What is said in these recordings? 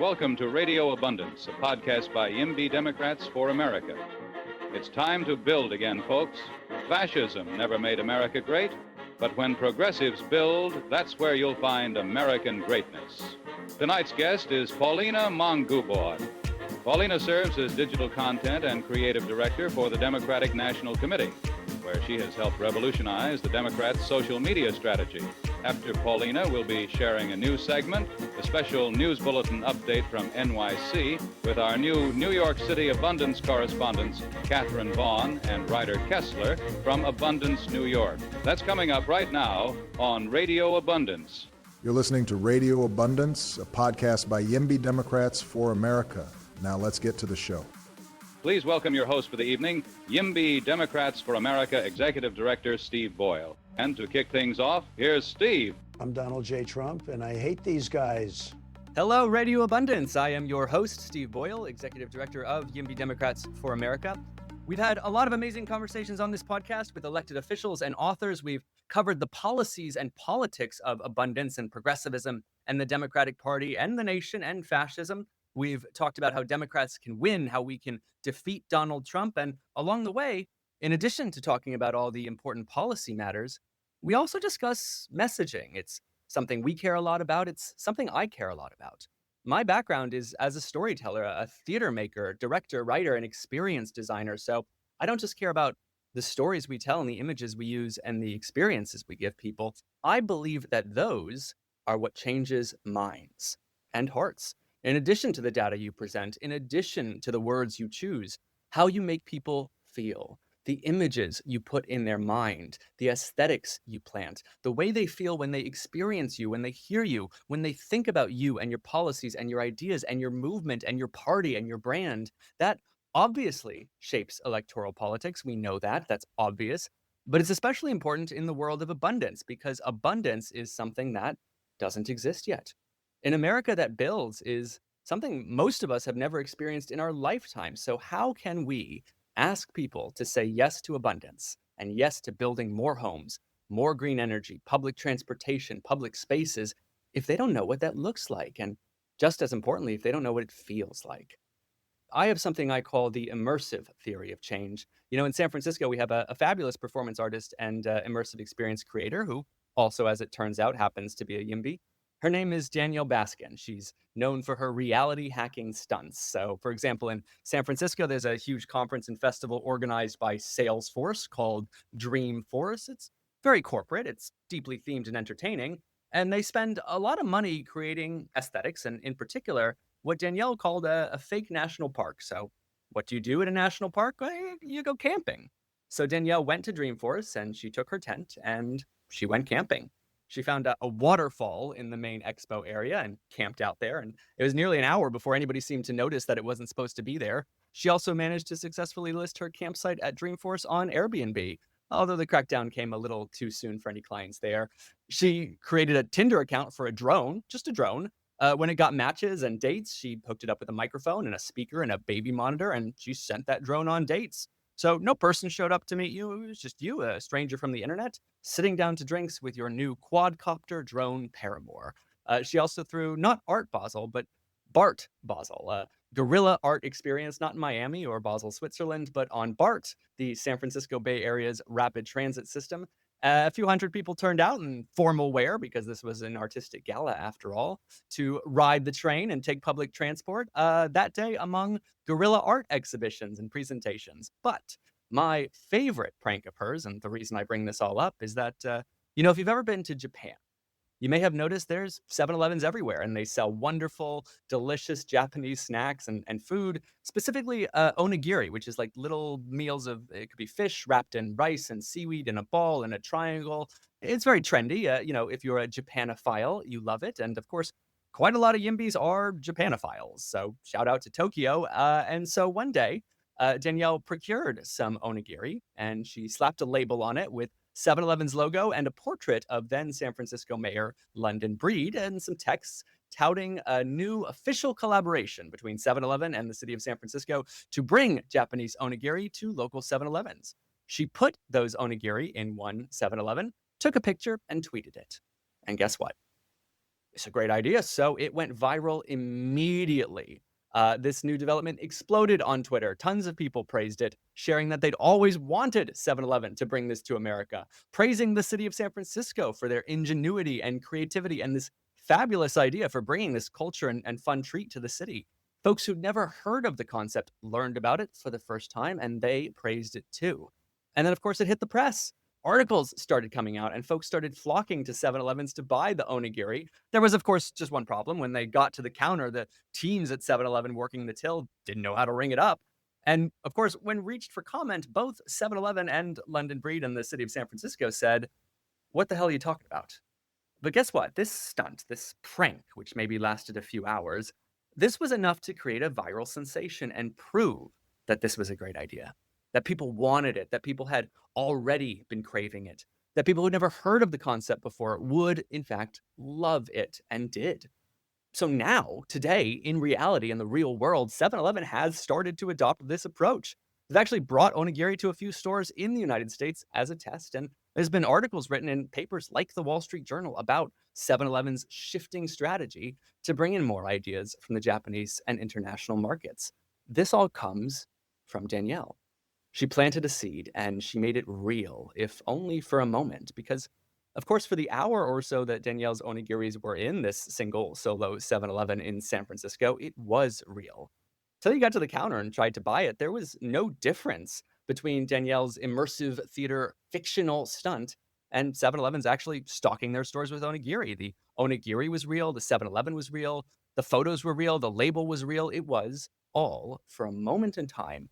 welcome to Radio Abundance, a podcast by YIMBY Democrats for America. It's time to build again, folks. Fascism never made America great, but when progressives build, that's where you'll find American greatness. Tonight's guest is Paulina Mongubon. Paulina serves as digital content and creative director for the Democratic National Committee, where she has helped revolutionize the Democrats' social media strategy. After Paulina, we'll be sharing a new segment, a special news bulletin update from NYC with our new New York City Abundance correspondents, Catherine Vaughn and Ryder Kessler from Abundance, New York. That's coming up right now on Radio Abundance. You're listening to Radio Abundance, a podcast by YIMBY Democrats for America. Now let's get to the show. Please welcome your host for the evening, YIMBY Democrats for America Executive Director Steve Boyle. And to kick things off, here's Steve. I'm Donald J. Trump, and I hate these guys. Hello, Radio Abundance. I am your host, Steve Boyle, Executive Director of YIMBY Democrats for America. We've had a lot of amazing conversations on this podcast with elected officials and authors. We've covered the policies and politics of abundance and progressivism and the Democratic Party and the nation and fascism. We've talked about how Democrats can win, how we can defeat Donald Trump. And along the way, in addition to talking about all the important policy matters, we also discuss messaging. It's something we care a lot about. It's something I care a lot about. My background is as a storyteller, a theater maker, director, writer, and experience designer. So I don't just care about the stories we tell and the images we use and the experiences we give people. I believe that those are what changes minds and hearts. In addition to the data you present, in addition to the words you choose, how you make people feel, the images you put in their mind, the aesthetics you plant, the way they feel when they experience you, when they hear you, when they think about you and your policies and your ideas and your movement and your party and your brand, that obviously shapes electoral politics. We know that, that's obvious. But it's especially important in the world of abundance because abundance is something that doesn't exist yet. In America, that builds is something most of us have never experienced in our lifetime. So how can we ask people to say yes to abundance and yes to building more homes, more green energy, public transportation, public spaces, if they don't know what that looks like? And just as importantly, if they don't know what it feels like. I have something I call the immersive theory of change. You know, in San Francisco, we have a fabulous performance artist and immersive experience creator who also, as it turns out, happens to be a YIMBY. Her name is Danielle Baskin. She's known for her reality hacking stunts. So, for example, in San Francisco, there's a huge conference and festival organized by Salesforce called Dreamforce. It's very corporate. It's deeply themed and entertaining. And they spend a lot of money creating aesthetics, and in particular, what Danielle called a fake national park. So what do you do at a national park? Well, you go camping. So Danielle went to Dreamforce, and she took her tent, and she went camping. She found a waterfall in the main expo area and camped out there. And it was nearly an hour before anybody seemed to notice that it wasn't supposed to be there. She also managed to successfully list her campsite at Dreamforce on Airbnb, although the crackdown came a little too soon for any clients there. She created a Tinder account for a drone, just a drone. When it got matches and dates, she hooked it up with a microphone and a speaker and a baby monitor, and she sent that drone on dates. So no person showed up to meet you. It was just you, a stranger from the internet, sitting down to drinks with your new quadcopter drone paramour. She also threw not Art Basel, but BART Basel, a guerrilla art experience, not in Miami or Basel, Switzerland, but on BART, the San Francisco Bay Area's rapid transit system. A few hundred people turned out in formal wear, because this was an artistic gala after all, to ride the train and take public transport that day among guerrilla art exhibitions and presentations. But my favorite prank of hers, and the reason I bring this all up, is that, if you've ever been to Japan, you may have noticed there's 7-Elevens everywhere, and they sell wonderful, delicious Japanese snacks and food, specifically onigiri, which is like little meals of, it could be fish wrapped in rice and seaweed in a ball in a triangle. It's very trendy. If you're a Japanophile, you love it. And of course, quite a lot of YIMBYs are Japanophiles. So shout out to Tokyo. And so one day, Danielle procured some onigiri, and she slapped a label on it with 7-Eleven's logo and a portrait of then San Francisco Mayor London Breed, and some texts touting a new official collaboration between 7-Eleven and the city of San Francisco to bring Japanese onigiri to local 7-Elevens. She put those onigiri in one 7-Eleven, took a picture, and tweeted it. And guess what? It's a great idea. So it went viral immediately. This new development exploded on Twitter. Tons of people praised it, sharing that they'd always wanted 7-Eleven to bring this to America, praising the city of San Francisco for their ingenuity and creativity and this fabulous idea for bringing this culture and fun treat to the city. Folks who'd never heard of the concept learned about it for the first time, and they praised it too. And then, of course, it hit the press. Articles started coming out, and folks started flocking to 7-Elevens to buy the onigiri. There was, of course, just one problem. When they got to the counter, the teams at 7-Eleven working the till didn't know how to ring it up. And of course, when reached for comment, both 7-Eleven and London Breed and the city of San Francisco said, "What the hell are you talking about?" But guess what? This stunt, this prank, which maybe lasted a few hours, this was enough to create a viral sensation and prove that this was a great idea, that people wanted it, that people had already been craving it, that people who'd never heard of the concept before would, in fact, love it and did. So now, today, in reality, in the real world, 7-Eleven has started to adopt this approach. They've actually brought onigiri to a few stores in the United States as a test, and there's been articles written in papers like the Wall Street Journal about 7-Eleven's shifting strategy to bring in more ideas from the Japanese and international markets. This all comes from Danielle. She planted a seed and she made it real, if only for a moment, because of course, for the hour or so that Danielle's onigiris were in this single solo 7-Eleven in San Francisco, it was real. Till you got to the counter and tried to buy it, there was no difference between Danielle's immersive theater fictional stunt and 7-Eleven's actually stocking their stores with onigiri. The onigiri was real, the 7-Eleven was real, the photos were real, the label was real. It was all, for a moment in time,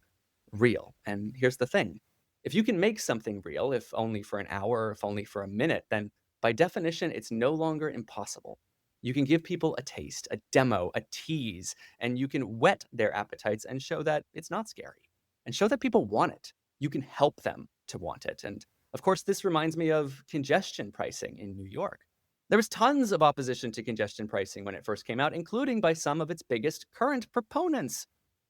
real. And here's the thing. If you can make something real, if only for an hour, if only for a minute, then by definition, it's no longer impossible. You can give people a taste, a demo, a tease, and you can whet their appetites and show that it's not scary and show that people want it. You can help them to want it. And of course, this reminds me of congestion pricing in New York. There was tons of opposition to congestion pricing when it first came out, including by some of its biggest current proponents.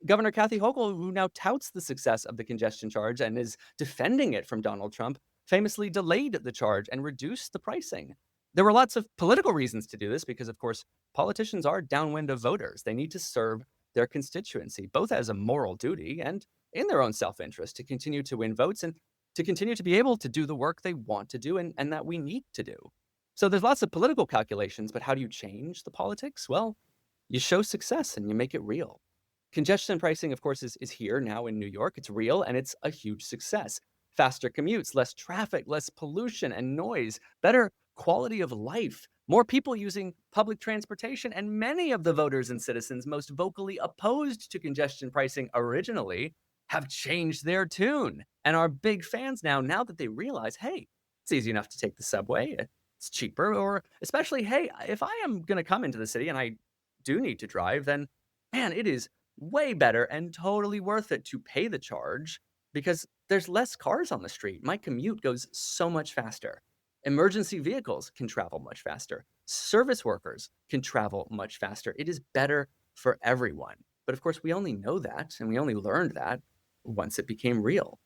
Governor Kathy Hochul, who now touts the success of the congestion charge and is defending it from Donald Trump, famously delayed the charge and reduced the pricing. There were lots of political reasons to do this because, of course, politicians are downwind of voters. They need to serve their constituency, both as a moral duty and in their own self-interest, to continue to win votes and to continue to be able to do the work they want to do and that we need to do. So there's lots of political calculations, but how do you change the politics? Well, you show success and you make it real. Congestion pricing, of course, is here now in New York. It's real and it's a huge success. Faster commutes, less traffic, less pollution and noise, better quality of life, more people using public transportation, and many of the voters and citizens most vocally opposed to congestion pricing originally have changed their tune and are big fans now that they realize, hey, it's easy enough to take the subway. It's cheaper, or especially, hey, if I am going to come into the city and I do need to drive, then man, it is way better and totally worth it to pay the charge because there's less cars on the street. My commute goes so much faster. Emergency vehicles can travel much faster. Service workers can travel much faster. It is better for everyone. But of course, we only know that and we only learned that once it became real.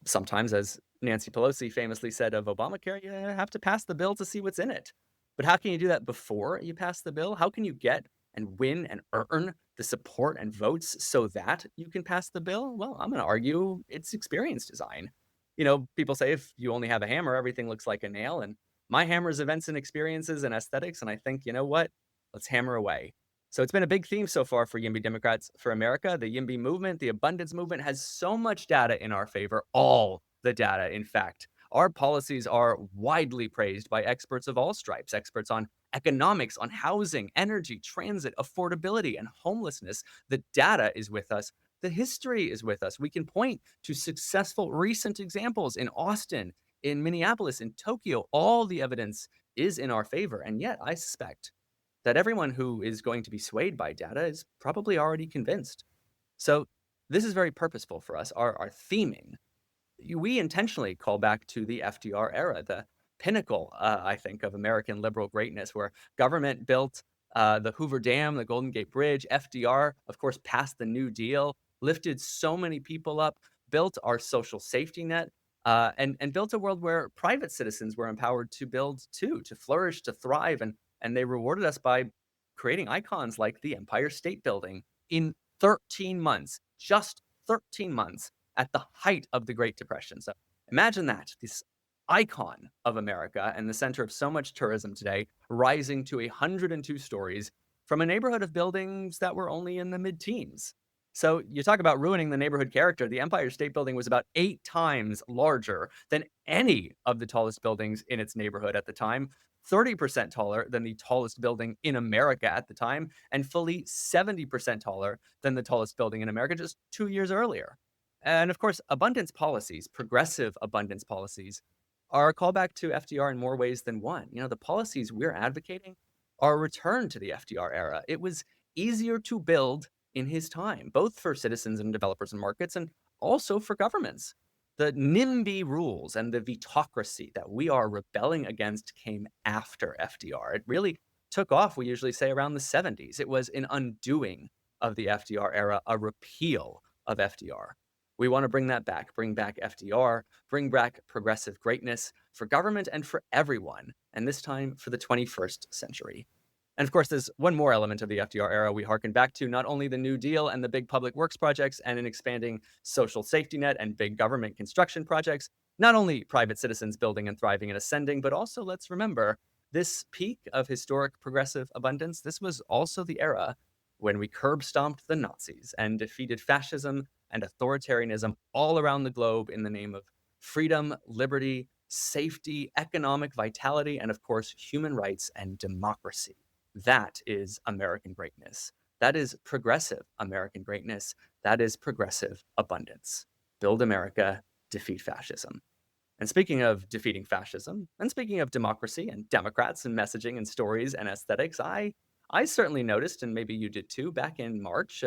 Sometimes, as Nancy Pelosi famously said of Obamacare, you have to pass the bill to see what's in it. But how can you do that before you pass the bill? How can you get and win and earn the support and votes so that you can pass the bill? Well, I'm going to argue it's experience design. You know, people say if you only have a hammer, everything looks like a nail. And my hammer is events and experiences and aesthetics. And I think, you know what? Let's hammer away. So it's been a big theme so far for YIMBY Democrats for America. The YIMBY movement, the abundance movement, has so much data in our favor, all the data, in fact. Our policies are widely praised by experts of all stripes, experts on economics, on housing, energy, transit, affordability, and homelessness. The data is with us. The history is with us. We can point to successful recent examples in Austin, in Minneapolis, in Tokyo. All the evidence is in our favor. And yet I suspect that everyone who is going to be swayed by data is probably already convinced. So this is very purposeful for us, our theming. We intentionally call back to the FDR era, the pinnacle, I think, of American liberal greatness, where government built the Hoover Dam, the Golden Gate Bridge. FDR, of course, passed the New Deal, lifted so many people up, built our social safety net, and built a world where private citizens were empowered to build too, to flourish, to thrive. And And they rewarded us by creating icons like the Empire State Building in 13 months, just 13 months at the height of the Great Depression. So imagine that, this icon of America and the center of so much tourism today, rising to 102 stories from a neighborhood of buildings that were only in the mid-teens. So you talk about ruining the neighborhood character. The Empire State Building was about 8 times larger than any of the tallest buildings in its neighborhood at the time, 30% taller than the tallest building in America at the time, and fully 70% taller than the tallest building in America just 2 years earlier. And of course, abundance policies, progressive abundance policies, are a callback to FDR in more ways than one. The policies we're advocating are a return to the FDR era. It was easier to build in his time, both for citizens and developers and markets, and also for governments. The NIMBY rules and the vetocracy that we are rebelling against came after FDR. It really took off, we usually say, around the 70s. It was an undoing of the FDR era, a repeal of FDR. We want to bring that back, bring back FDR, bring back progressive greatness for government and for everyone, and this time for the 21st century. And of course, there's one more element of the FDR era we harken back to, not only the New Deal and the big public works projects and an expanding social safety net and big government construction projects, not only private citizens building and thriving and ascending, but also, let's remember, this peak of historic progressive abundance, this was also the era when we curb-stomped the Nazis and defeated fascism and authoritarianism all around the globe in the name of freedom, liberty, safety, economic vitality, and of course, human rights and democracy. That is American greatness. That is progressive American greatness. That is progressive abundance. Build America, defeat fascism. And speaking of defeating fascism, and speaking of democracy and Democrats and messaging and stories and aesthetics, I certainly noticed, and maybe you did too, back in March,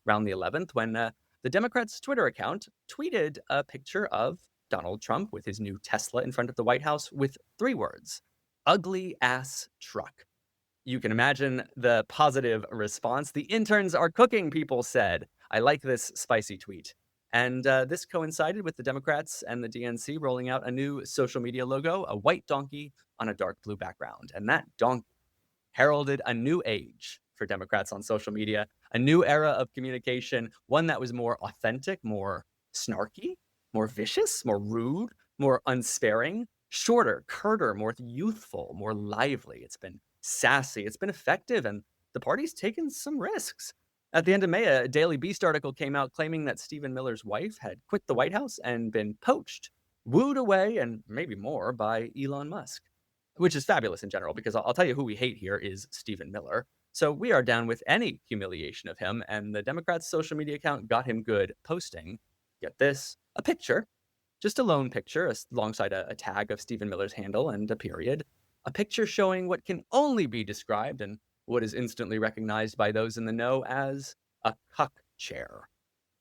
around the 11th, when the Democrats' Twitter account tweeted a picture of Donald Trump with his new Tesla in front of the White House with 3 words: ugly ass truck. You can imagine the positive response. The interns are cooking, people said. I like this spicy tweet. And this coincided with the Democrats and the DNC rolling out a new social media logo, a white donkey on a dark blue background. And that donkey heralded a new age for Democrats on social media, a new era of communication, one that was more authentic, more snarky, more vicious, more rude, more unsparing, shorter, curter, more youthful, more lively. It's been sassy, it's been effective, and the party's taken some risks. At the end of May, a Daily Beast article came out claiming that Stephen Miller's wife had quit the White House and been poached, wooed away, and maybe more by Elon Musk, which is fabulous in general, because I'll tell you who we hate here is Stephen Miller. So we are down with any humiliation of him, and the Democrats' social media account got him good, posting, get this, a picture, just a lone picture alongside a tag of Stephen Miller's handle and a period, a picture showing what can only be described and what is instantly recognized by those in the know as a cuck chair.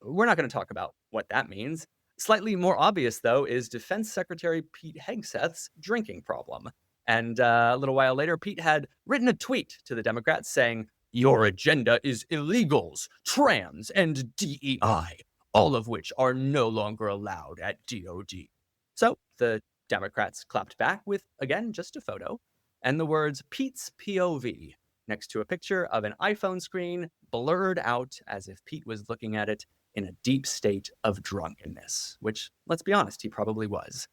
We're not going to talk about what that means. Slightly more obvious, though, is Defense Secretary Pete Hegseth's drinking problem. And a little while later, Pete had written a tweet to the Democrats saying, "Your agenda is illegals, trans, and DEI, all of which are no longer allowed at DOD." So the Democrats clapped back with, again, just a photo and the words Pete's POV next to a picture of an iPhone screen blurred out as if Pete was looking at it in a deep state of drunkenness, which, let's be honest, he probably was.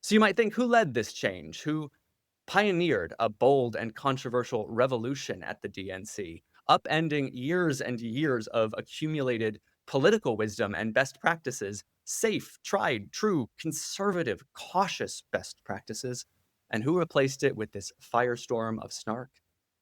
So you might think, who led this change? Who pioneered a bold and controversial revolution at the DNC, upending years and years of accumulated political wisdom and best practices, safe, tried, true, conservative, cautious best practices, and who replaced it with this firestorm of snark?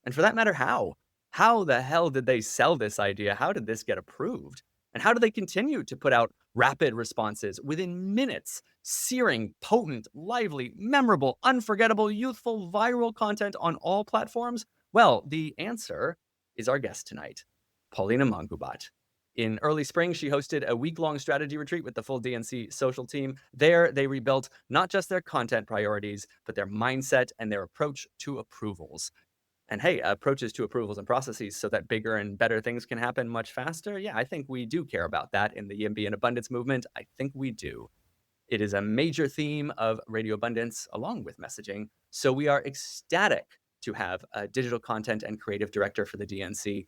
And for that matter, how? How the hell did they sell this idea? How did this get approved? And how do they continue to put out rapid responses within minutes, searing, potent, lively, memorable, unforgettable, youthful, viral content on all platforms? Well, the answer is our guest tonight, Paulina Mangubat. In early spring, she hosted a week-long strategy retreat with the full DNC social team. There, they rebuilt not just their content priorities, but their mindset and their approach to approvals. And hey, approaches to approvals and processes so that bigger and better things can happen much faster. Yeah, I think we do care about that in the YIMBY and Abundance movement. I think we do. It is a major theme of Radio Abundance along with messaging. So we are ecstatic to have a digital content and creative director for the DNC,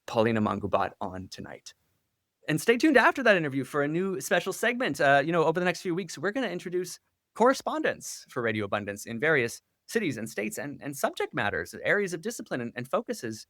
Paulina Mangubat, on tonight. And stay tuned after that interview for a new special segment. Over the next few weeks, we're going to introduce correspondents for Radio Abundance in various cities and states and subject matters, areas of discipline and focuses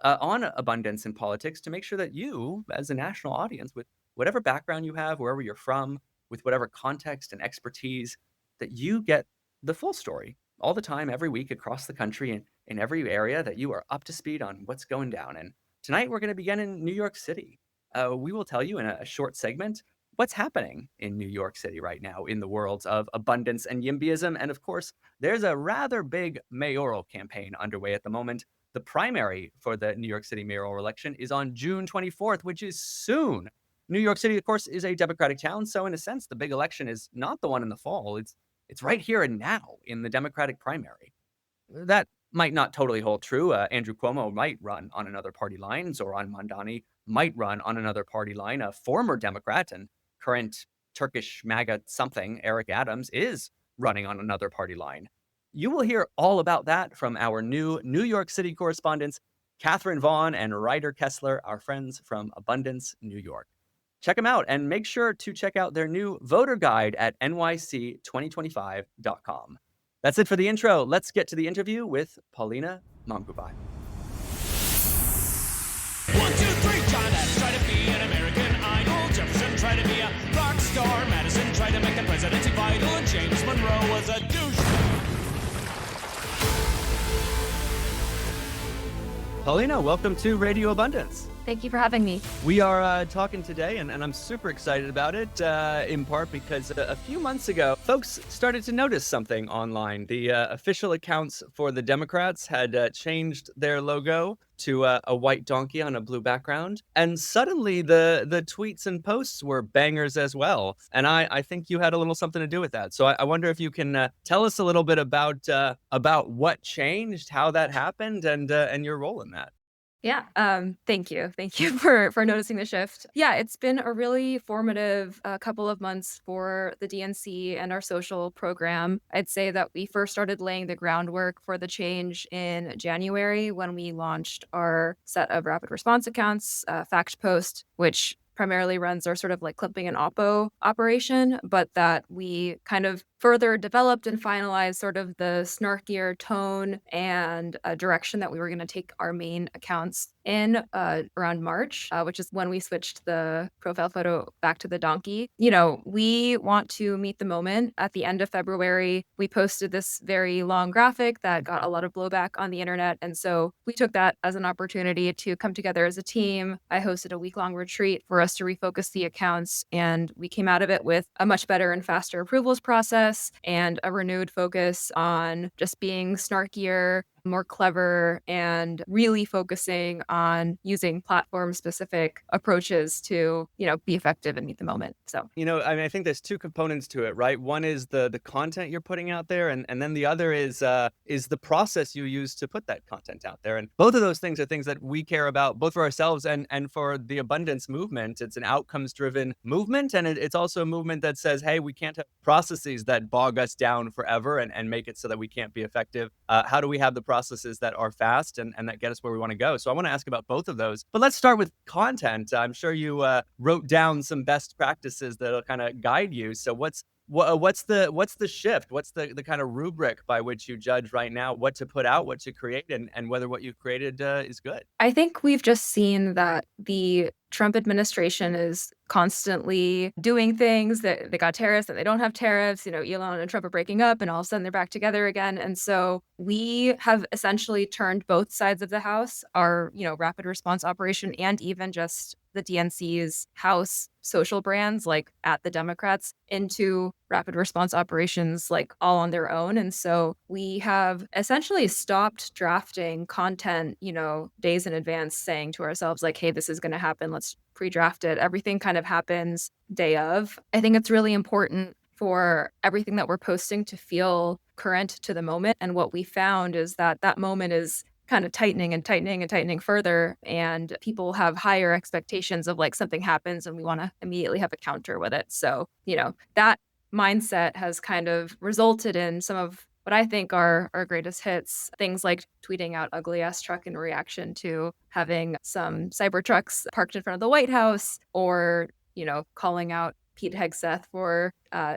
on abundance in politics, to make sure that you, as a national audience, with whatever background you have, wherever you're from, with whatever context and expertise, that you get the full story all the time, every week across the country and in every area, that you are up to speed on what's going down. And tonight we're going to begin in New York City. We will tell you in a short segment what's happening in New York City right now in the worlds of abundance and YIMBYism. And of course, there's a rather big mayoral campaign underway at the moment. The primary for the New York City mayoral election is on June 24th, which is soon. New York City, of course, is a Democratic town. So in a sense, the big election is not the one in the fall. It's right here and now in the Democratic primary. That might not totally hold true. Andrew Cuomo might run on another party line. Zoran Mandani might run on another party line. A former Democrat and current Turkish MAGA something, Eric Adams, is running on another party line. You will hear all about that from our new New York City correspondents, Catherine Vaughn and Ryder Kessler, our friends from Abundance, New York. Check them out and make sure to check out their new voter guide at nyc2025.com. That's it for the intro. Let's get to the interview with Paulina Mangubat. 1, 2, 3, John F. tried to be an American Idol. Jefferson tried to be a rock star. Madison tried to make the presidency vital. And James Monroe was a douche. Paulina, welcome to Radio Abundance. Thank you for having me. We are talking today, and I'm super excited about it, in part because a few months ago, folks started to notice something online. The official accounts for the Democrats had changed their logo to a white donkey on a blue background, and suddenly the tweets and posts were bangers as well. And I think you had a little something to do with that. So I wonder if you can tell us a little bit about what changed, how that happened, and your role in that. Yeah. Thank you. Thank you for noticing the shift. Yeah, it's been a really formative couple of months for the DNC and our social program. I'd say that we first started laying the groundwork for the change in January when we launched our set of rapid response accounts, Fact Post, which primarily runs our sort of like clipping and oppo operation, but that we kind of further developed and finalized sort of the snarkier tone and direction that we were going to take our main accounts in around March, which is when we switched the profile photo back to the donkey. You know, we want to meet the moment. At the end of February, we posted this very long graphic that got a lot of blowback on the internet. And so we took that as an opportunity to come together as a team. I hosted a week-long retreat for us to refocus the accounts, and we came out of it with a much better and faster approvals process and a renewed focus on just being snarkier, more clever, and really focusing on using platform-specific approaches to, be effective and meet the moment. So, I think there's two components to it, right? One is the content you're putting out there, and then the other is the process you use to put that content out there. And both of those things are things that we care about, both for ourselves and for the abundance movement. It's an outcomes-driven movement, and it's also a movement that says, hey, we can't have processes that bog us down forever and make it so that we can't be effective. How do we have the processes that are fast and that get us where we want to go? So I want to ask about both of those. But let's start with content. I'm sure you wrote down some best practices that'll kind of guide you. So what's the shift? What's the kind of rubric by which you judge right now what to put out, what to create, and whether what you've created is good? I think we've just seen that the Trump administration is constantly doing things that they got tariffs, that they don't have tariffs. Elon and Trump are breaking up and all of a sudden they're back together again. And so we have essentially turned both sides of the house, our, rapid response operation and even just the DNC's house social brands like at the Democrats into rapid response operations like all on their own. And so we have essentially stopped drafting content, days in advance, saying to ourselves like, hey, this is going to happen. Let's pre-draft it. Everything kind of happens day of. I think it's really important for everything that we're posting to feel current to the moment. And what we found is that moment is kind of tightening and tightening and tightening further. And people have higher expectations of like something happens and we want to immediately have a counter with it. So, that mindset has kind of resulted in some of what I think are our greatest hits, things like tweeting out ugly ass truck in reaction to having some cyber trucks parked in front of the White House, or, calling out Pete Hegseth for,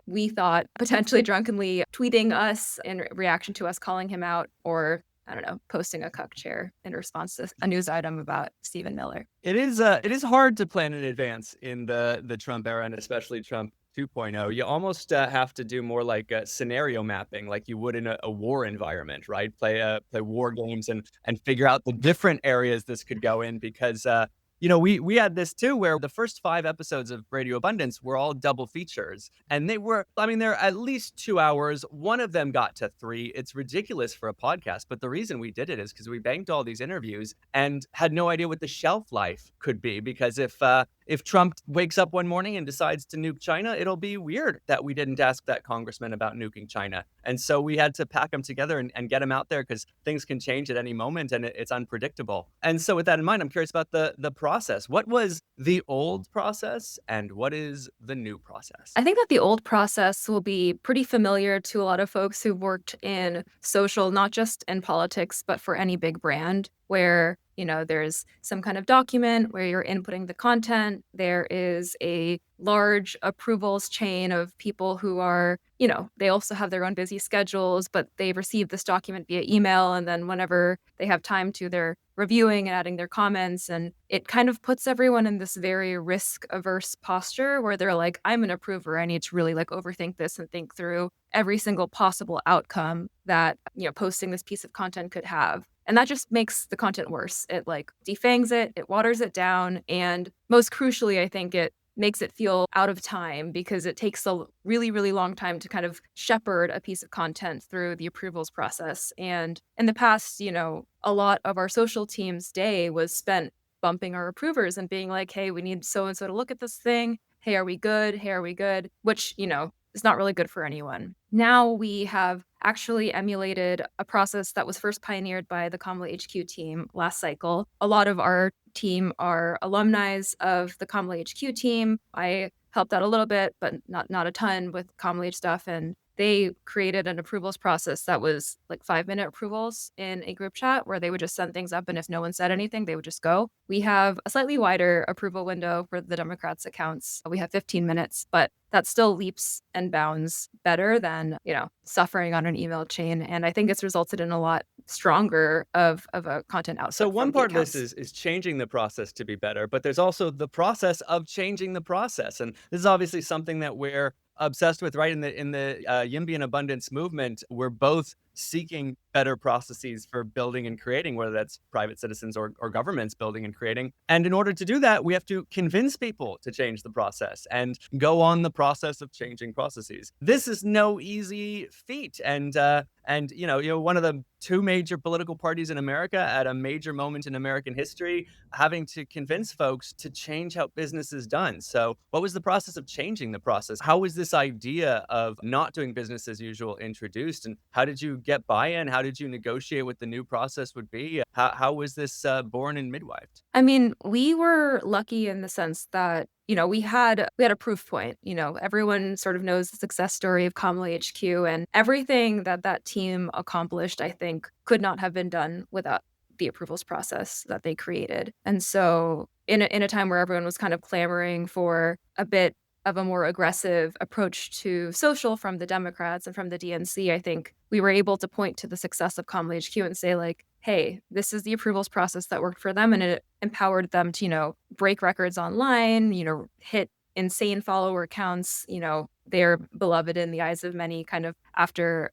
we thought, potentially drunkenly tweeting us in reaction to us calling him out, or I don't know, posting a cuck chair in response to a news item about Stephen Miller. It is hard to plan in advance in the Trump era, and especially Trump 2.0. You almost have to do more like scenario mapping, like you would in a war environment, right? Play war games and figure out the different areas this could go in, because we had this too, where the first 5 episodes of Radio Abundance were all double features, and they're at least 2 hours. One of them got to 3. It's ridiculous for a podcast, but the reason we did it is because we banked all these interviews and had no idea what the shelf life could be. Because if Trump wakes up one morning and decides to nuke China, it'll be weird that we didn't ask that congressman about nuking China. And so we had to pack them together and get them out there, because things can change at any moment and it's unpredictable. And so with that in mind, I'm curious about the process. What was the old process and what is the new process? I think that the old process will be pretty familiar to a lot of folks who've worked in social, not just in politics, but for any big brand, where there's some kind of document where you're inputting the content. There is a large approvals chain of people who are, they also have their own busy schedules, but they receive this document via email. And then whenever they have time to, they're reviewing and adding their comments. And it kind of puts everyone in this very risk averse posture where they're like, I'm an approver. I need to really overthink this and think through every single possible outcome that, posting this piece of content could have. And that just makes the content worse. It defangs it, it waters it down. And most crucially, I think it makes it feel out of time, because it takes a really, really long time to kind of shepherd a piece of content through the approvals process. And in the past, a lot of our social team's day was spent bumping our approvers and being like, hey, we need so-and-so to look at this thing. Hey, are we good? Hey, are we good? Which, is not really good for anyone. Now we have actually emulated a process that was first pioneered by the Kamala HQ team last cycle. A lot of our team are alumni of the Kamala HQ team. I helped out a little bit, but not a ton with Kamala H stuff. And they created an approvals process that was 5-minute approvals in a group chat where they would just send things up. And if no one said anything, they would just go. We have a slightly wider approval window for the Democrats' accounts. We have 15 minutes, but that still leaps and bounds better than, suffering on an email chain. And I think it's resulted in a lot stronger of a content output. So one part of this is changing the process to be better, but there's also the process of changing the process. And this is obviously something that we're obsessed with, right? In the YIMBY and Abundance movement, we're both seeking better processes for building and creating, whether that's private citizens or governments building and creating. And in order to do that, we have to convince people to change the process and go on the process of changing processes. This is no easy feat. And one of the 2 major political parties in America at a major moment in American history, having to convince folks to change how business is done. So what was the process of changing the process? How was this idea of not doing business as usual introduced? And how did you get buy-in? How did you negotiate what the new process would be? How was this born and midwifed? I mean, we were lucky in the sense that, we had a proof point. Everyone sort of knows the success story of Kamala HQ, and everything that team accomplished, I think, could not have been done without the approvals process that they created. And so in a time where everyone was kind of clamoring for a bit of a more aggressive approach to social from the Democrats and from the DNC, I think we were able to point to the success of Kamala HQ and say, hey, this is the approvals process that worked for them, and it empowered them to, break records online, hit insane follower counts, they're beloved in the eyes of many kind of after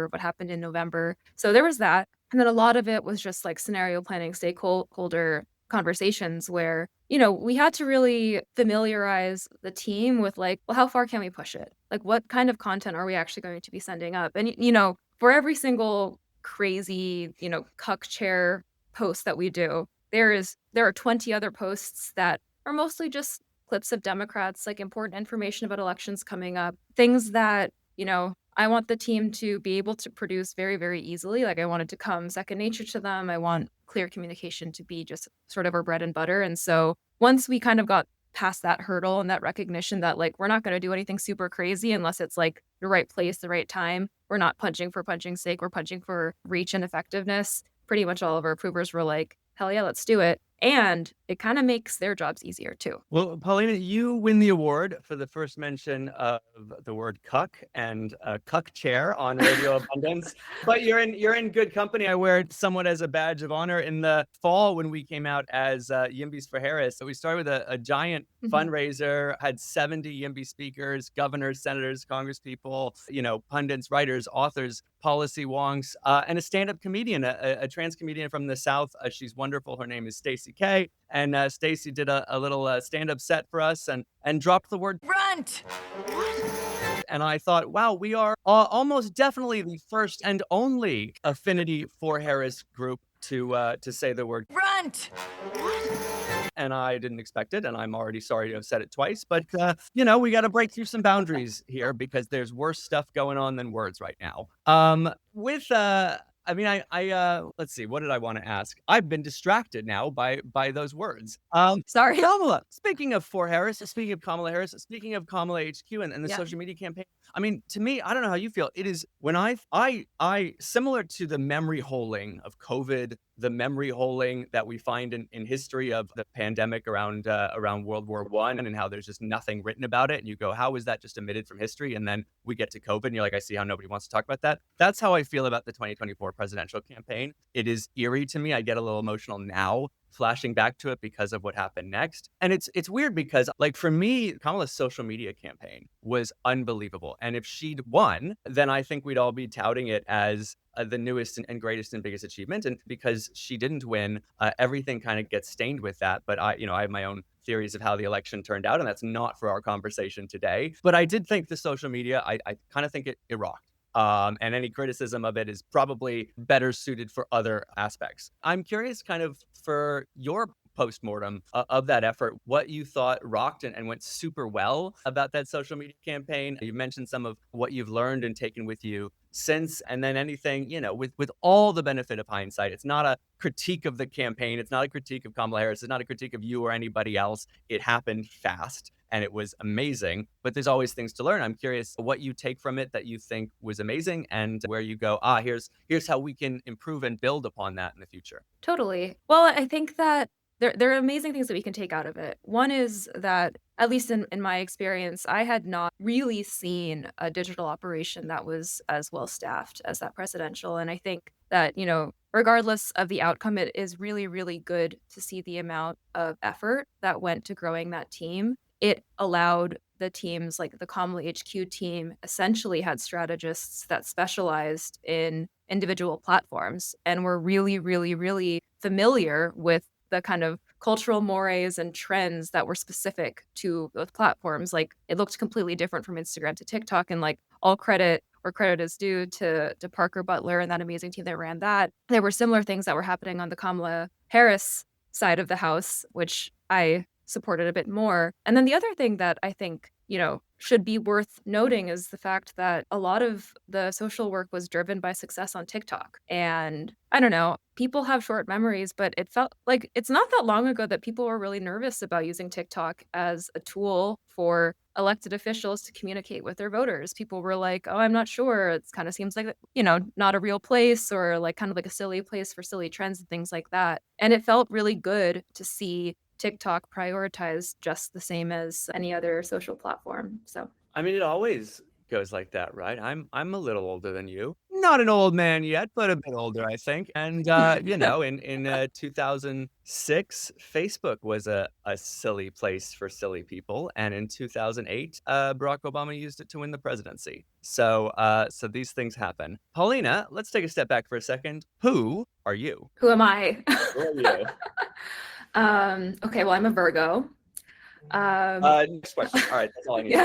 what happened in November. So there was that. And then a lot of it was just scenario planning, stakeholder conversations where, we had to really familiarize the team with how far can we push it? What kind of content are we actually going to be sending up? And, for every single crazy, cuck chair post that we do, there are 20 other posts that are mostly just clips of Democrats, important information about elections coming up, things that, I want the team to be able to produce very, very easily. I want it to come second nature to them. I want clear communication to be just sort of our bread and butter. And so once we kind of got past that hurdle and that recognition that like we're not going to do anything super crazy unless it's like the right place, the right time. We're not punching for punching's sake. We're punching for reach and effectiveness. Pretty much all of our approvers were like, hell yeah, let's do it. And it kind of makes their jobs easier too. Well, Paulina, you win the award for the first mention of the word cuck and a cuck chair on Radio Abundance. But you're in good company. I wear it somewhat as a badge of honor. In the fall, when we came out as Yimbys for Harris, so we started with a giant fundraiser, had 70 Yimby speakers, governors, senators, congresspeople, pundits, writers, authors, policy wonks, and a stand-up comedian, a trans comedian from the South. She's wonderful. Her name is Stacey K. And Stacey did a little stand-up set for us and dropped the word runt. And I thought, wow, we are almost definitely the first and only Affinity for Harris group to say the word runt. And I didn't expect it, and I'm already sorry to have said it twice. But, we got to break through some boundaries here because there's worse stuff going on than words right now. Let's see, what did I want to ask? I've been distracted now by those words. Sorry. Kamala, speaking of Kamala Harris, speaking of Kamala HQ and the social media campaign, I mean, to me, I don't know how you feel. It is when I similar to the memory holing of COVID, the memory holing that we find in history of the pandemic around World War I, and how there's just nothing written about it. And you go, how is that just omitted from history? And then we get to COVID and you're like, I see how nobody wants to talk about that. That's how I feel about the 2024 presidential campaign. It is eerie to me. I get a little emotional now flashing back to it because of what happened next. And it's weird because, like, for me, Kamala's social media campaign was unbelievable. And if she'd won, then I think we'd all be touting it as the newest and greatest and biggest achievement. And because she didn't win, everything kind of gets stained with that. But I have my own theories of how the election turned out, and that's not for our conversation today. But I did think the social media, I kind of think it rocked. And any criticism of it is probably better suited for other aspects. I'm curious kind of for your postmortem of that effort, what you thought rocked and went super well about that social media campaign. You mentioned some of what you've learned and taken with you since, and then anything, with all the benefit of hindsight. It's not a critique of the campaign. It's not a critique of Kamala Harris. It's not a critique of you or anybody else. It happened fast and it was amazing, but there's always things to learn. I'm curious what you take from it that you think was amazing and where you go, here's how we can improve and build upon that in the future. Totally. Well, I think that there are amazing things that we can take out of it. One is that, at least in my experience, I had not really seen a digital operation that was as well staffed as that presidential. And I think that, regardless of the outcome, it is really, really good to see the amount of effort that went to growing that team. It allowed the teams, like the Kamala HQ team, essentially had strategists that specialized in individual platforms and were really, really, really familiar with the kind of cultural mores and trends that were specific to those platforms. Like, it looked completely different from Instagram to TikTok, and like all credit where credit is due to Parker Butler and that amazing team that ran that. There were similar things that were happening on the Kamala Harris side of the house, which I supported a bit more. And then the other thing that I think, should be worth noting is the fact that a lot of the social work was driven by success on TikTok. And I don't know, people have short memories, but it felt like it's not that long ago that people were really nervous about using TikTok as a tool for elected officials to communicate with their voters. People were like, oh, I'm not sure. It kind of seems like, not a real place, or like kind of like a silly place for silly trends and things like that. And it felt really good to see TikTok prioritized just the same as any other social platform. So, I mean, it always goes like that, right? I'm a little older than you. Not an old man yet, but a bit older, I think. And in 2006, Facebook was a silly place for silly people, and in 2008, Barack Obama used it to win the presidency. So these things happen. Paulina, let's take a step back for a second. Who are you? Who am I? Who are you? Okay, well, I'm a Virgo. Next question. All right, that's all I need.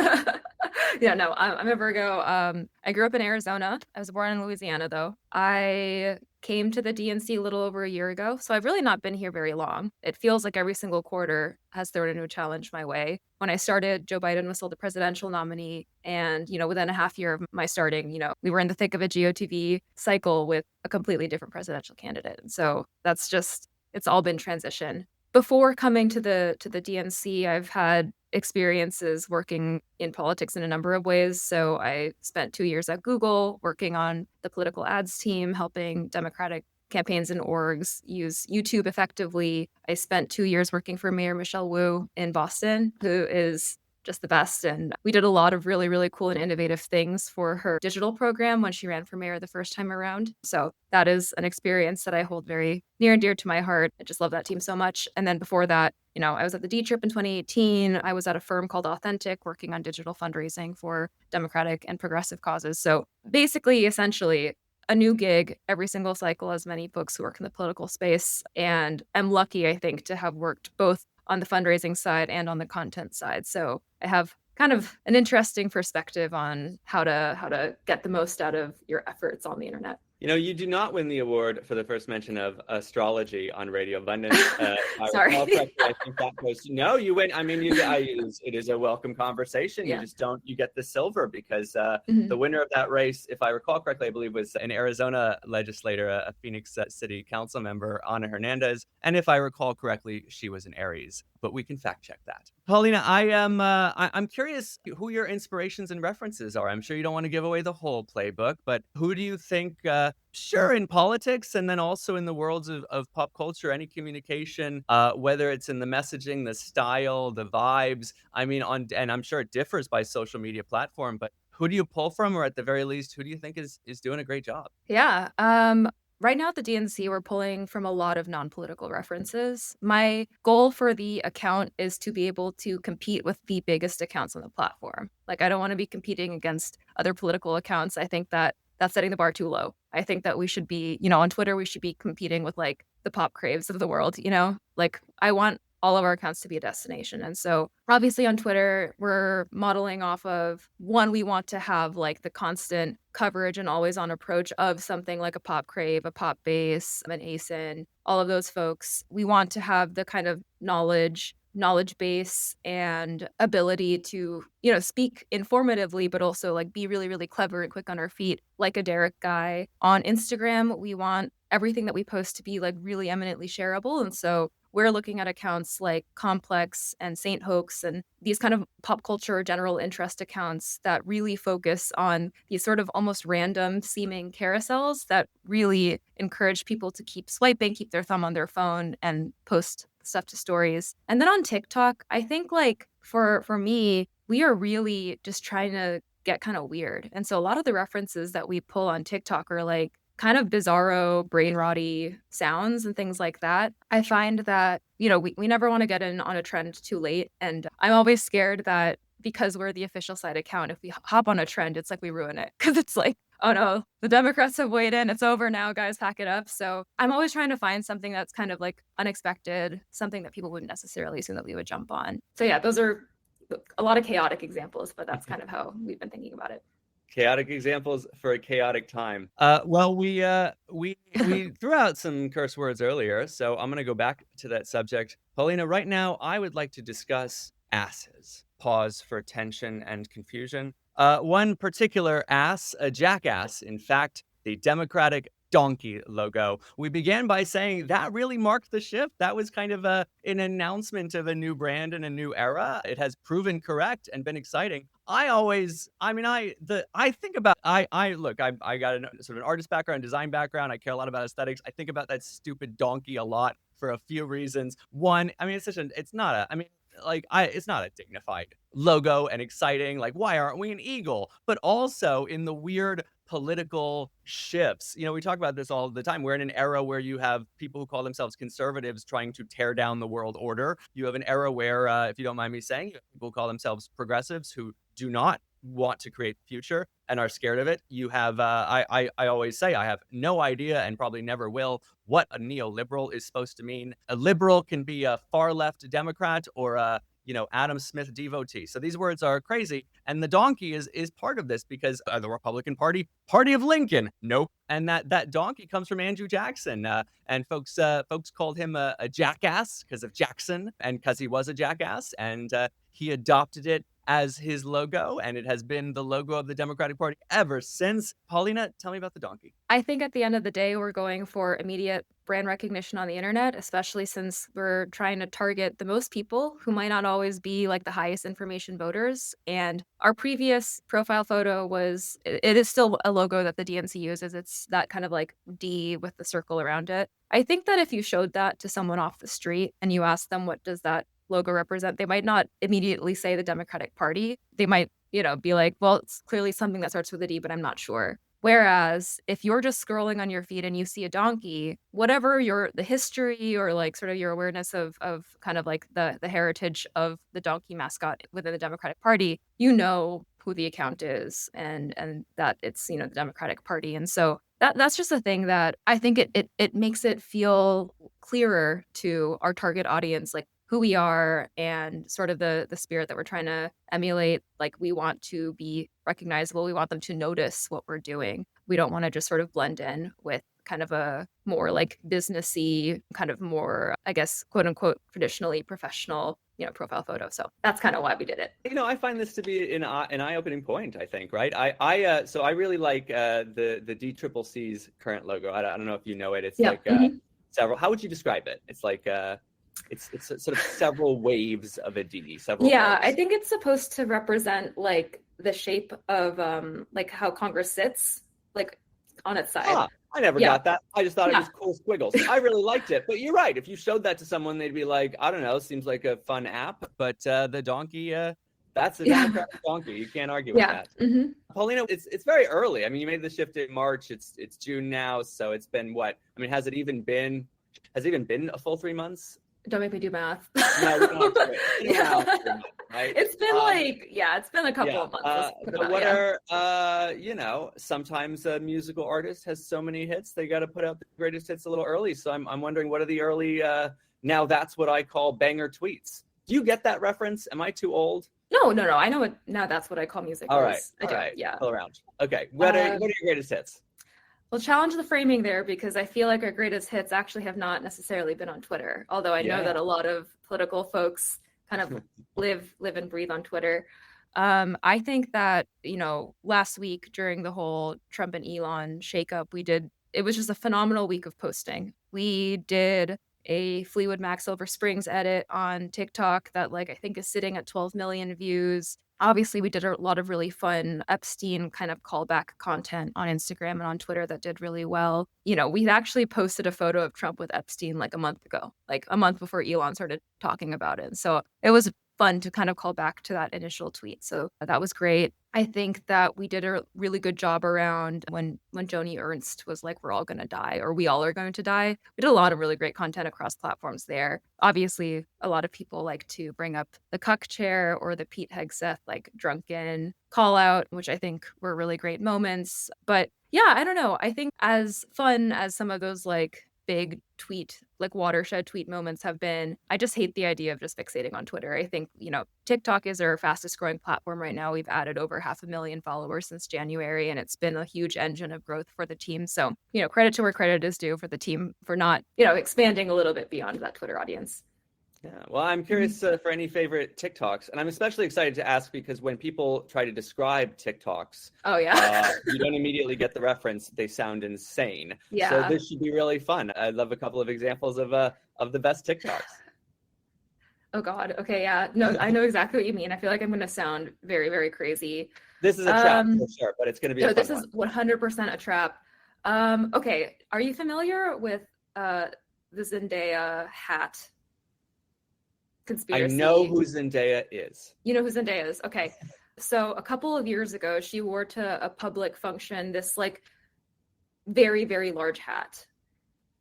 I'm a Virgo. I grew up in Arizona. I was born in Louisiana, though. I came to the DNC a little over a year ago, so I've really not been here very long. It feels like every single quarter has thrown a new challenge my way. When I started, Joe Biden was still the presidential nominee, and within a half year of my starting, we were in the thick of a GOTV cycle with a completely different presidential candidate. And so that's just, it's all been transition. before coming to the DNC, I've had experiences working in politics in a number of ways. So I spent 2 years at Google working on the political ads team, helping Democratic campaigns and orgs use YouTube effectively. I spent 2 years working for Mayor Michelle Wu in Boston, who is just the best. And we did a lot of really, really cool and innovative things for her digital program when she ran for mayor the first time around. So that is an experience that I hold very near and dear to my heart. I just love that team so much. And then before that, I was at the D Trip in 2018. I was at a firm called Authentic working on digital fundraising for Democratic and progressive causes. So basically, essentially, a new gig every single cycle, as many folks who work in the political space. And I'm lucky, I think, to have worked both on the fundraising side and on the content side. So I have kind of an interesting perspective on how to get the most out of your efforts on the internet. You do not win the award for the first mention of astrology on Radio Abundance. Sorry. I think that goes. No, you win. I mean, it is a welcome conversation. Yeah. You get the silver because the winner of that race, if I recall correctly, I believe was an Arizona legislator, a Phoenix City council member, Ana Hernandez. And if I recall correctly, she was an Aries. But we can fact check that. Paulina, I'm curious who your inspirations and references are. I'm sure you don't want to give away the whole playbook, but who do you think, sure, in politics and then also in the worlds of pop culture, any communication, whether it's in the messaging, the style, the vibes, and I'm sure it differs by social media platform, but who do you pull from, or at the very least, who do you think is doing a great job? Yeah. Right now at the DNC, we're pulling from a lot of non-political references. My goal for the account is to be able to compete with the biggest accounts on the platform. Like, I don't want to be competing against other political accounts. I think that that's setting the bar too low. I think that we should be, on Twitter, we should be competing with like the pop craves of the world, Like, I want all of our accounts to be a destination. And so obviously on Twitter, we're modeling off of one, we want to have like the constant coverage and always on approach of something like a pop crave, a pop base, an ASIN, all of those folks. We want to have the kind of knowledge base and ability to, speak informatively, but also like be really, really clever and quick on our feet, like a Derek guy. On Instagram, we want everything that we post to be like really eminently shareable. And so we're looking at accounts like Complex and Saint Hoax and these kind of pop culture general interest accounts that really focus on these sort of almost random seeming carousels that really encourage people to keep swiping, keep their thumb on their phone and post stuff to stories. And then on TikTok, I think like for me, we are really just trying to get kind of weird. And so a lot of the references that we pull on TikTok are like kind of bizarro, brain rotty sounds and things like that. I find that, we never want to get in on a trend too late. And I'm always scared that because we're the official site account, if we hop on a trend, it's like we ruin it. Because it's like, oh no, the Democrats have weighed in. It's over now, guys, pack it up. So I'm always trying to find something that's kind of like unexpected, something that people wouldn't necessarily assume that we would jump on. So yeah, those are a lot of chaotic examples, but that's kind of how we've been thinking about it. Chaotic examples for a chaotic time. Well, we threw out some curse words earlier, so I'm going to go back to that subject. Paulina, right now, I would like to discuss asses. Pause for tension and confusion. One particular ass, a jackass, in fact, the Democratic donkey logo. We began by saying that really marked the shift. That was kind of an announcement of a new brand and a new era. It has proven correct and been exciting. I got a sort of an artist background, design background. I care a lot about aesthetics. I think about that stupid donkey a lot for a few reasons. One, it's not a dignified logo and exciting. Like, why aren't we an eagle? But also in the weird political shifts. We talk about this all the time. We're in an era where you have people who call themselves conservatives trying to tear down the world order. You have an era where, if you don't mind me saying, you have people who call themselves progressives who do not want to create the future and are scared of it. You have, I always say, I have no idea and probably never will what a neoliberal is supposed to mean. A liberal can be a far left Democrat or a Adam Smith devotee. So these words are crazy. And the donkey is part of this because the Republican Party of Lincoln. Nope. And that donkey comes from Andrew Jackson. And folks called him a jackass because of Jackson and because he was a jackass. And he adopted it as his logo, and it has been the logo of the Democratic Party ever since. Paulina, tell me about the donkey. I think at the end of the day, we're going for immediate brand recognition on the internet, especially since we're trying to target the most people who might not always be like the highest information voters. And our previous profile photo it is still a logo that the DNC uses. It's that kind of like D with the circle around it. I think that if you showed that to someone off the street and you asked them, what does that logo represent? They might not immediately say the Democratic Party. They might, be like, well, it's clearly something that starts with a D, but I'm not sure. Whereas if you're just scrolling on your feed and you see a donkey, whatever the history or like sort of your awareness of kind of like the heritage of the donkey mascot within the Democratic Party, you know who the account is and that it's, the Democratic Party. And so that's just a thing that I think it makes it feel clearer to our target audience, like who we are and sort of the spirit that we're trying to emulate. Like, we want to be recognizable. We want them to notice what we're doing. We don't want to just sort of blend in with kind of a more like businessy, kind of more, I guess, quote unquote, traditionally professional, profile photo. So that's kind of why we did it. I find this to be an eye-opening point, I think, right? So I really like the DCCC's current logo. I don't know if you know it. It's several, how would you describe it? It's like, it's sort of several waves of a D. I think it's supposed to represent like the shape of like how Congress sits, like on its side. I never got that. I just thought it was cool squiggles. I really liked it. But you're right. If you showed that to someone, they'd be like, I don't know, seems like a fun app. But the donkey, that's the Democratic donkey. You can't argue with that. Mm-hmm. Paulina, it's very early. I mean, you made the shift in March. It's June now, so it's been what? I mean, has it even been a full 3 months? Don't make me do math. No, we don't have to wait. Right? It's been it's been a couple of months. But what are, sometimes a musical artist has so many hits, they got to put out the greatest hits a little early. So I'm wondering, what are the early, now that's what I call banger tweets. Do you get that reference? Am I too old? No. I know it. Now that's what I call music. All right. I do. All right. Yeah. All around. Okay. What are your greatest hits? We'll challenge the framing there, because I feel like our greatest hits actually have not necessarily been on Twitter. Although I know that a lot of political folks kind of live and breathe on Twitter. I think that, last week during the whole Trump and Elon shakeup, it was just a phenomenal week of posting. We did a Fleetwood Mac Silver Springs edit on TikTok that I think is sitting at 12 million views. Obviously, we did a lot of really fun Epstein kind of callback content on Instagram and on Twitter that did really well. We actually posted a photo of Trump with Epstein a month ago, a month before Elon started talking about it. So it was fun to kind of call back to that initial tweet. So that was great. I think that we did a really good job around when Joni Ernst was like, we're all going to die, or we all are going to die. We did a lot of really great content across platforms there. Obviously, a lot of people like to bring up the cuck chair or the Pete Hegseth drunken call out, which I think were really great moments. But yeah, I don't know. I think as fun as some of those big tweet, watershed tweet moments have been, I just hate the idea of just fixating on Twitter. I think, TikTok is our fastest growing platform right now. We've added over 500,000 followers since January, and it's been a huge engine of growth for the team. So, credit to where credit is due for the team for not, expanding a little bit beyond that Twitter audience. Yeah, well, I'm curious for any favorite TikToks, and I'm especially excited to ask because when people try to describe TikToks, you don't immediately get the reference. They sound insane. Yeah. So this should be really fun. I'd love a couple of examples of the best TikToks. Oh God. Okay. Yeah. No, I know exactly what you mean. I feel like I'm going to sound very, very crazy. This is a trap for sure, but it's going to be a fun this is 100% a trap. Okay. Are you familiar with the Zendaya hat conspiracy? I know who Zendaya is. You know who Zendaya is? Okay. So a couple of years ago, she wore to a public function this very, very large hat.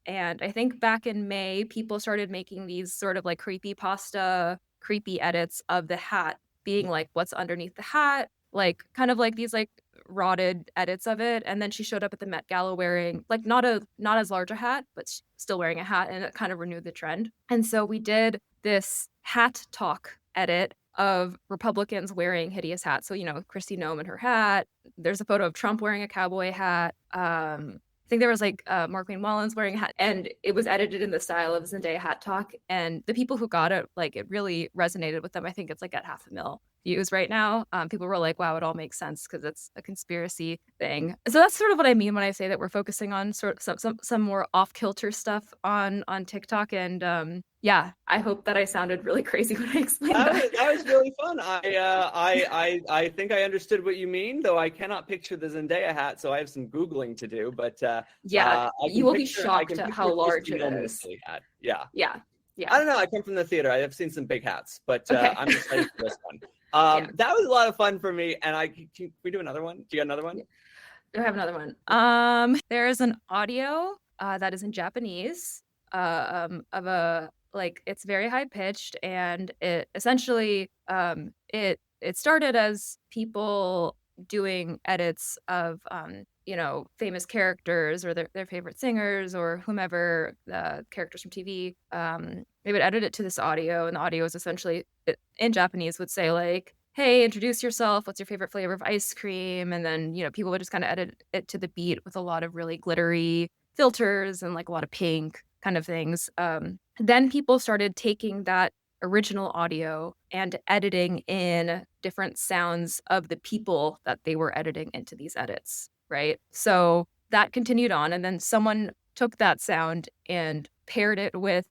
And I think back in May, people started making these sort of creepypasta, creepy edits of the hat, being what's underneath the hat, kind of these rotted edits of it. And then she showed up at the Met Gala wearing not as large a hat, but still wearing a hat, and it kind of renewed the trend. And so we did this hat talk edit of Republicans wearing hideous hats. So, Kristi Noem in her hat. There's a photo of Trump wearing a cowboy hat. I think there was Markwayne Mullins wearing a hat, and it was edited in the style of Zendaya hat talk. And the people who got it, it really resonated with them. I think it's at 500,000 views right now. People were like, wow, it all makes sense because it's a conspiracy thing. So that's sort of what I mean when I say that we're focusing on sort of some more off-kilter stuff on TikTok. And yeah, I hope that I sounded really crazy when I explained that. That was really fun. I think I understood what you mean, though I cannot picture the Zendaya hat, so I have some Googling to do. But Yeah, you will be I shocked can at picture how large Christina it in a is. silly hat. Yeah. Yeah. I don't know. I come from the theater. I have seen some big hats, but Okay. I'm excited for this one. Yeah. That was a lot of fun for me. And can we do another one? Do you got another one? Do I have another one? There is an audio that is in Japanese of a it's very high pitched, and it essentially it started as people doing edits of famous characters or their favorite singers or whomever, characters from TV. They would edit it to this audio, and the audio is essentially in Japanese would say like, hey, introduce yourself. What's your favorite flavor of ice cream? And then, people would just kind of edit it to the beat with a lot of really glittery filters and like a lot of pink kind of things. Then people started taking that original audio and editing in different sounds of the people that they were editing into these edits, right? So that continued on. And then someone took that sound and paired it with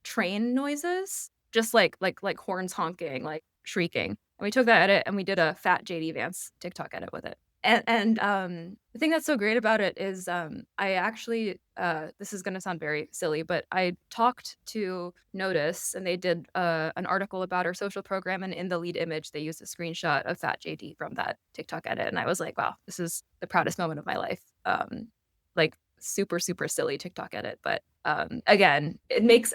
train noises, just like horns honking, like shrieking. And we took that edit and we did a fat JD Vance TikTok edit with it. And the thing that's so great about it is I actually, this is going to sound very silly, but I talked to Notice, and they did an article about our social program, and in the lead image, they used a screenshot of Fat JD from that TikTok edit. And I was like, wow, this is the proudest moment of my life. Like super, super silly TikTok edit. But again,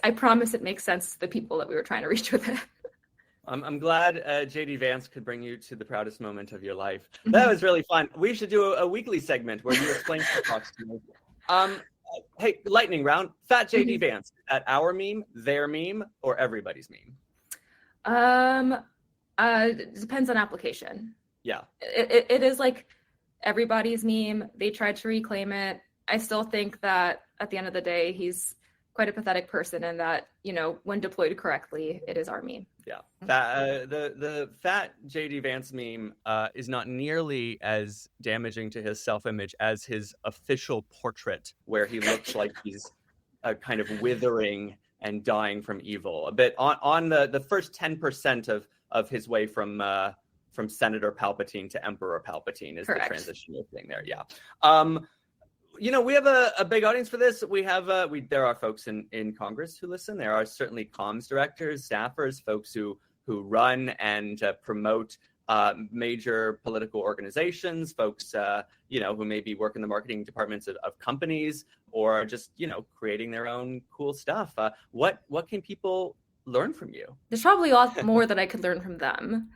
I promise it makes sense to the people that we were trying to reach with it. I'm glad JD Vance could bring you to the proudest moment of your life. That was really fun. We should do a weekly segment where you explain TikToks to me. Hey, lightning round. Fat JD Vance. At our meme, their meme, or everybody's meme? It depends on application. Yeah. It is like everybody's meme. They tried to reclaim it. I still think that at the end of the day, he's quite a pathetic person, and that, when deployed correctly, it is our meme. Yeah. The fat JD Vance meme is not nearly as damaging to his self-image as his official portrait, where he looks like he's kind of withering and dying from evil. A bit on the first 10% of his way from Senator Palpatine to Emperor Palpatine is Correct. The transitional thing there. Yeah. We have a big audience for this. We have there are folks in Congress who listen. There are certainly comms directors, staffers, folks who run and promote major political organizations, folks who maybe work in the marketing departments of companies, or just creating their own cool stuff. What can people learn from you? There's probably a lot more that I could learn from them.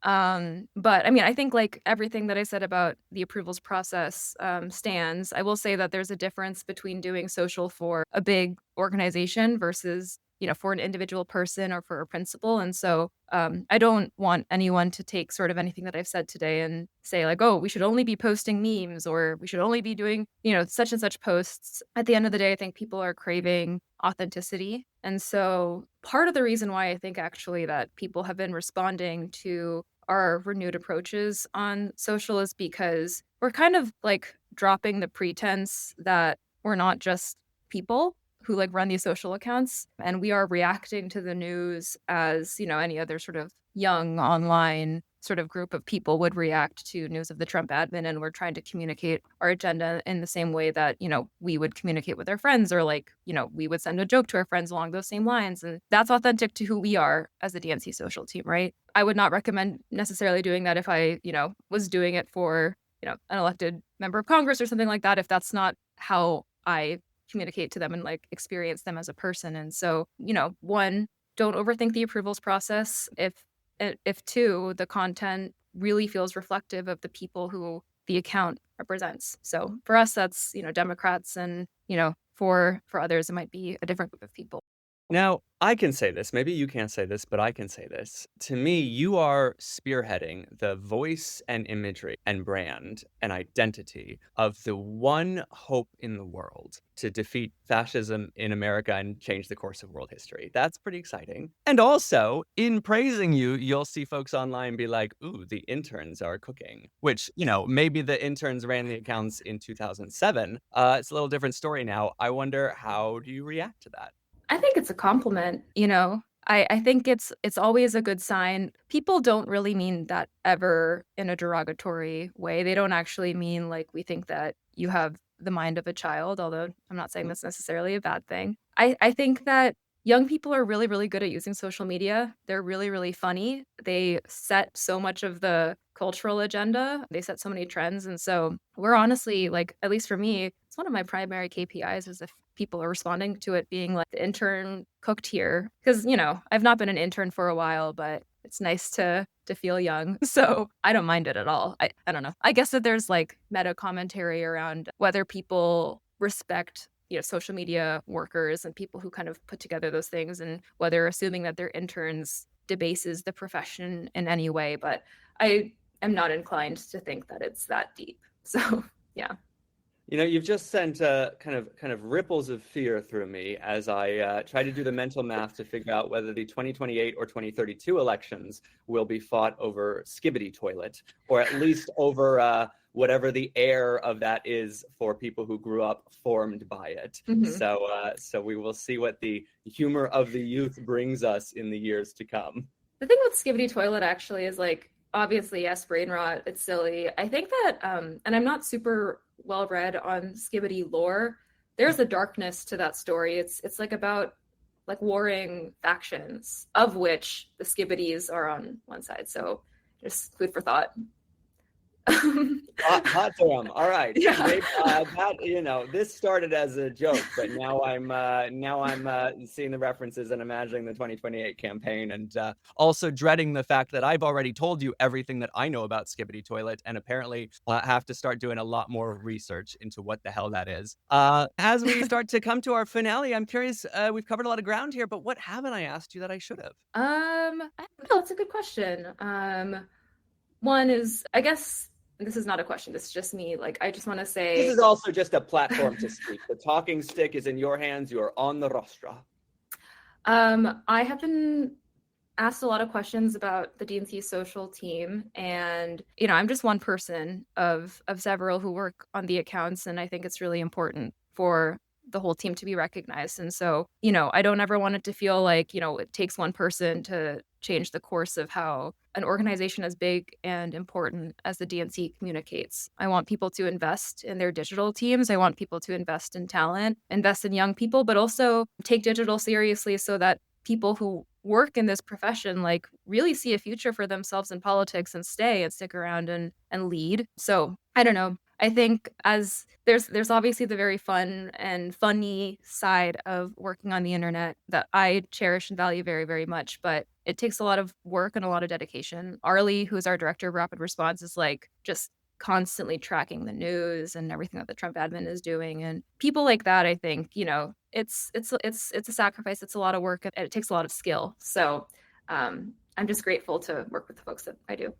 But I mean, I think like everything that I said about the approvals process stands. I will say that there's a difference between doing social for a big organization versus, for an individual person or for a principal. And so I don't want anyone to take sort of anything that I've said today and say like, oh, we should only be posting memes, or we should only be doing, such and such posts. At the end of the day, I think people are craving authenticity. And so part of the reason why I think actually that people have been responding to our renewed approaches on social is because we're kind of like dropping the pretense that we're not just people who like run these social accounts, and we are reacting to the news as, any other sort of young online sort of group of people would react to news of the Trump admin. And we're trying to communicate our agenda in the same way that, we would communicate with our friends, or like, we would send a joke to our friends along those same lines. And that's authentic to who we are as a DNC social team, right? I would not recommend necessarily doing that if I, was doing it for, an elected member of Congress or something like that, if that's not how I communicate to them and like experience them as a person. And so, one, don't overthink the approvals process. If two, the content really feels reflective of the people who the account represents. So for us, that's, Democrats, and, for others, it might be a different group of people. Now, I can say this, maybe you can't say this, but I can say this. To me, you are spearheading the voice and imagery and brand and identity of the one hope in the world to defeat fascism in America and change the course of world history. That's pretty exciting. And also, in praising you, you'll see folks online be like, ooh, the interns are cooking, which, maybe the interns ran the accounts in 2007. It's a little different story now. I wonder, how do you react to that? I think it's a compliment, I think it's always a good sign. People don't really mean that ever in a derogatory way. They don't actually mean like we think that you have the mind of a child, although I'm not saying that's necessarily a bad thing. I think that young people are really, really good at using social media. They're really, really funny. They set so much of the cultural agenda. They set so many trends. And so we're honestly, like, at least for me, it's one of my primary KPIs is if people are responding to it being like the intern cooked here. Because, I've not been an intern for a while, but it's nice to feel young. So I don't mind it at all. I don't know. I guess that there's like meta commentary around whether people respect social media workers and people who kind of put together those things and whether assuming that they're interns debases the profession in any way. But I am not inclined to think that it's that deep. So, yeah. You've just sent kind of ripples of fear through me as I try to do the mental math to figure out whether the 2028 or 2032 elections will be fought over Skibbity Toilet, or at least over whatever the air of that is for people who grew up formed by it. Mhm. So we will see what the humor of the youth brings us in the years to come. The thing with Skibbity Toilet actually is like, obviously, yes, brain rot, it's silly. I think that, and I'm not super well read on Skibbity lore, there's a darkness to that story. It's like about like warring factions, of which the Skibbities are on one side. So just food for thought. Hot damn. All right. Yeah. Maybe, this started as a joke, but now I'm seeing the references and imagining the 2028 campaign, and also dreading the fact that I've already told you everything that I know about Skibbity Toilet, and apparently have to start doing a lot more research into what the hell that is. As we start to come to our finale, I'm curious. We've covered a lot of ground here, but what haven't I asked you that I should have? I don't know. That's a good question. One is, I guess, this is not a question. This is just me. Like, I just want to say, this is also just a platform to speak. The talking stick is in your hands. You are on the rostra. I have been asked a lot of questions about the DNC social team, and I'm just one person of several who work on the accounts, and I think it's really important for the whole team to be recognized. And so, I don't ever want it to feel like, it takes one person to change the course of how an organization as big and important as the DNC communicates. I want people to invest in their digital teams. I want people to invest in talent, invest in young people, but also take digital seriously so that people who work in this profession like really see a future for themselves in politics and stick around and lead. So I don't know. I think as there's obviously the very fun and funny side of working on the internet that I cherish and value very, very much, but it takes a lot of work and a lot of dedication. Arlie, who's our director of rapid response, is like just constantly tracking the news and everything that the Trump admin is doing. And people like that, I think, it's a sacrifice. It's a lot of work and it takes a lot of skill. So I'm just grateful to work with the folks that I do.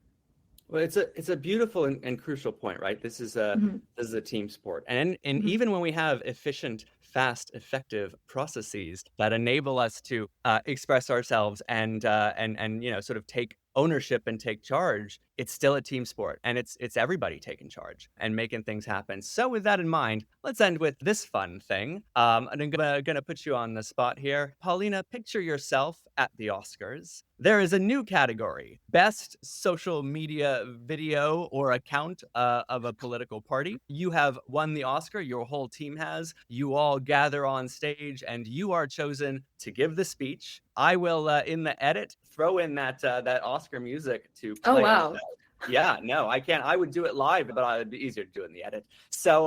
Well, it's a beautiful and crucial point, right? This is a team sport, and even when we have efficient, fast, effective processes that enable us to express ourselves and sort of take ownership and take charge, it's still a team sport, and it's everybody taking charge and making things happen. So with that in mind, let's end with this fun thing. And I'm gonna put you on the spot here. Paulina, picture yourself at the Oscars. There is a new category, best social media video or account of a political party. You have won the Oscar, your whole team has. You all gather on stage and you are chosen to give the speech. I will, in the edit, throw in that Oscar music to play. Oh, wow. Yeah, no, I can't. I would do it live, but it'd be easier to do it in the edit. So,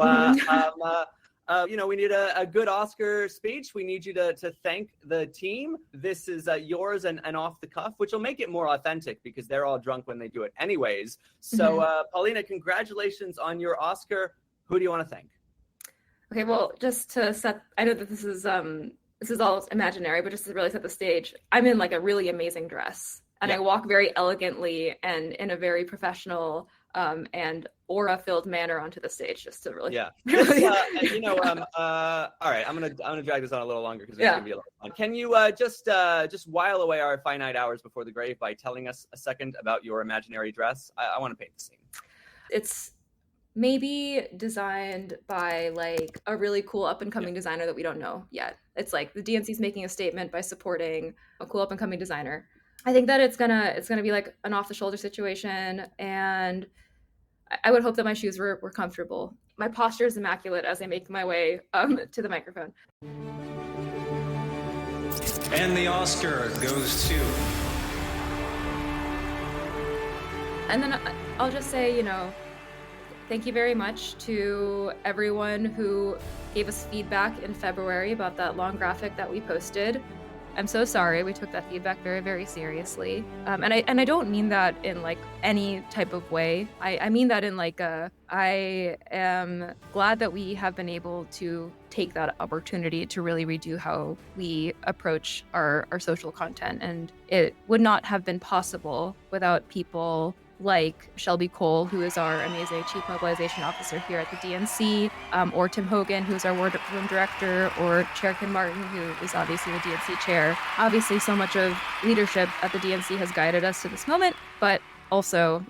we need a good Oscar speech. We need you to thank the team. This is yours and off the cuff, which will make it more authentic because they're all drunk when they do it anyways. So, Paulina, congratulations on your Oscar. Who do you want to thank? Okay, well, just to set, I know that this this is all imaginary, but just to really set the stage, I'm in like a really amazing dress. And I walk very elegantly and in a very professional and aura-filled manner onto the stage, just to really. Yeah. All right. I'm gonna drag this on a little longer because it's gonna be a lot of fun. Can you just while away our finite hours before the grave by telling us a second about your imaginary dress? I want to paint the scene. It's maybe designed by like a really cool up and coming designer that we don't know yet. It's like the DNC is making a statement by supporting a cool up and coming designer. I think that it's gonna be like an off the shoulder situation, and I would hope that my shoes were comfortable. My posture is immaculate as I make my way to the microphone. And the Oscar goes to. And then I'll just say, thank you very much to everyone who gave us feedback in February about that long graphic that we posted. I'm so sorry. We took that feedback very, very seriously. And I don't mean that in like any type of way. I mean that in like I am glad that we have been able to take that opportunity to really redo how we approach our social content. And it would not have been possible without people like Shelby Cole, who is our amazing Chief Mobilization Officer here at the DNC, or Tim Hogan, who's our War Room Director, or Chair Kim Martin, who is obviously the DNC Chair. Obviously, so much of leadership at the DNC has guided us to this moment, but also,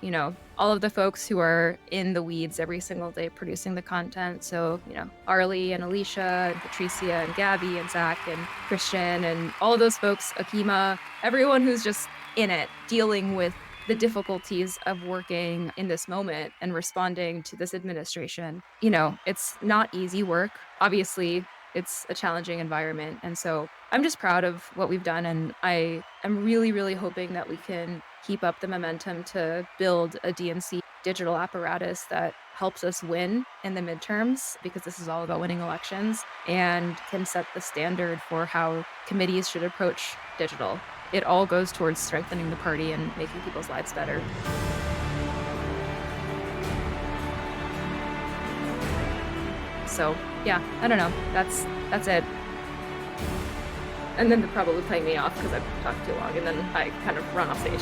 all of the folks who are in the weeds every single day producing the content. So, Arlie and Alicia and Patricia and Gabby and Zach and Christian and all of those folks, Akima, everyone who's just in it, dealing with the difficulties of working in this moment and responding to this administration. It's not easy work. Obviously, it's a challenging environment. And so I'm just proud of what we've done. And I am really, really hoping that we can keep up the momentum to build a DNC digital apparatus that helps us win in the midterms, because this is all about winning elections, and can set the standard for how committees should approach digital. It all goes towards strengthening the party and making people's lives better. So, yeah, I don't know. That's it. And then they're probably playing me off because I've talked too long, and then I kind of run off stage.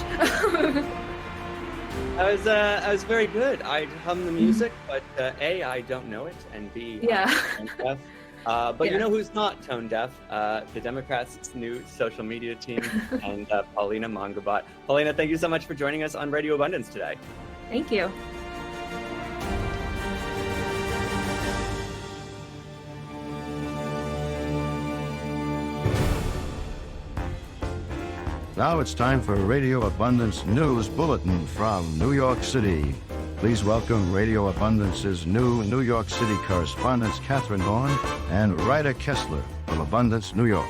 I was very good. I hum the music, but A, I don't know it, and B, I'm deaf. But you know who's not tone deaf? The Democrats' new social media team and Paulina Mongabot. Paulina, thank you so much for joining us on Radio Abundance today. Thank you. Now it's time for Radio Abundance News Bulletin from New York City. Please welcome Radio Abundance's new New York City correspondents, Catherine Vaughn and Ryder Kessler of Abundance, New York.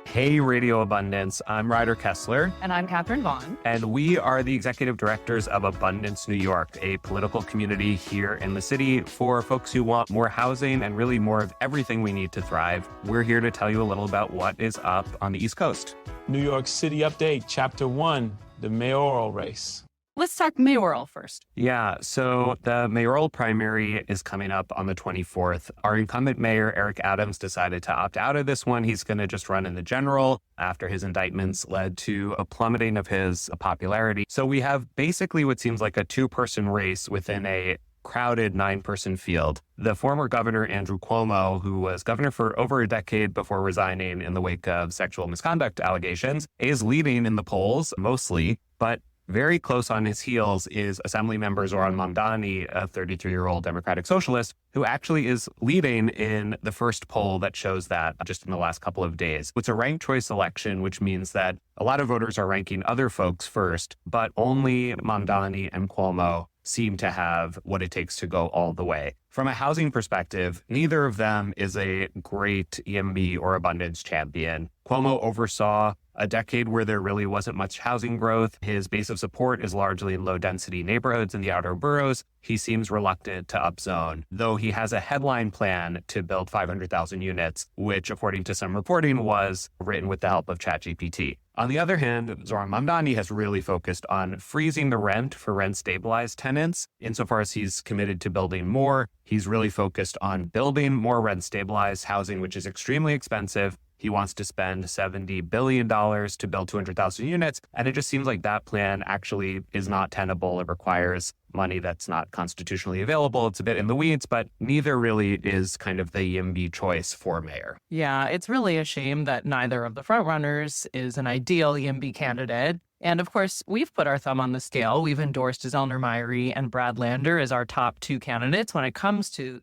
Hey, Radio Abundance. I'm Ryder Kessler. And I'm Catherine Vaughn. And we are the executive directors of Abundance, New York, a political community here in the city for folks who want more housing and really more of everything we need to thrive. We're here to tell you a little about what is up on the East Coast. New York City Update, Chapter 1, the mayoral race. Let's talk mayoral first. Yeah, so the mayoral primary is coming up on the 24th. Our incumbent mayor, Eric Adams, decided to opt out of this one. He's going to just run in the general after his indictments led to a plummeting of his popularity. So we have basically what seems like a two-person race within a crowded 9-person field. The former governor, Andrew Cuomo, who was governor for over a decade before resigning in the wake of sexual misconduct allegations, is leading in the polls mostly, but very close on his heels is Assemblymember Zoran Mamdani, a 33-year-old Democratic Socialist, who actually is leading in the first poll that shows that just in the last couple of days. It's a ranked choice election, which means that a lot of voters are ranking other folks first, but only Mamdani and Cuomo seem to have what it takes to go all the way. From a housing perspective, neither of them is a great EMB or abundance champion. Cuomo oversaw a decade where there really wasn't much housing growth. His base of support is largely in low-density neighborhoods in the outer boroughs. He seems reluctant to upzone, though he has a headline plan to build 500,000 units, which, according to some reporting, was written with the help of ChatGPT. On the other hand, Zoran Mamdani has really focused on freezing the rent for rent-stabilized tenants. Insofar as he's committed to building more, he's really focused on building more rent-stabilized housing, which is extremely expensive. He wants to spend $70 billion to build 200,000 units. And it just seems like that plan actually is not tenable. It requires money that's not constitutionally available. It's a bit in the weeds, but neither really is kind of the YIMBY choice for mayor. Yeah, it's really a shame that neither of the frontrunners is an ideal YIMBY candidate. And of course, we've put our thumb on the scale. We've endorsed Zellner Myrie and Brad Lander as our top two candidates when it comes to,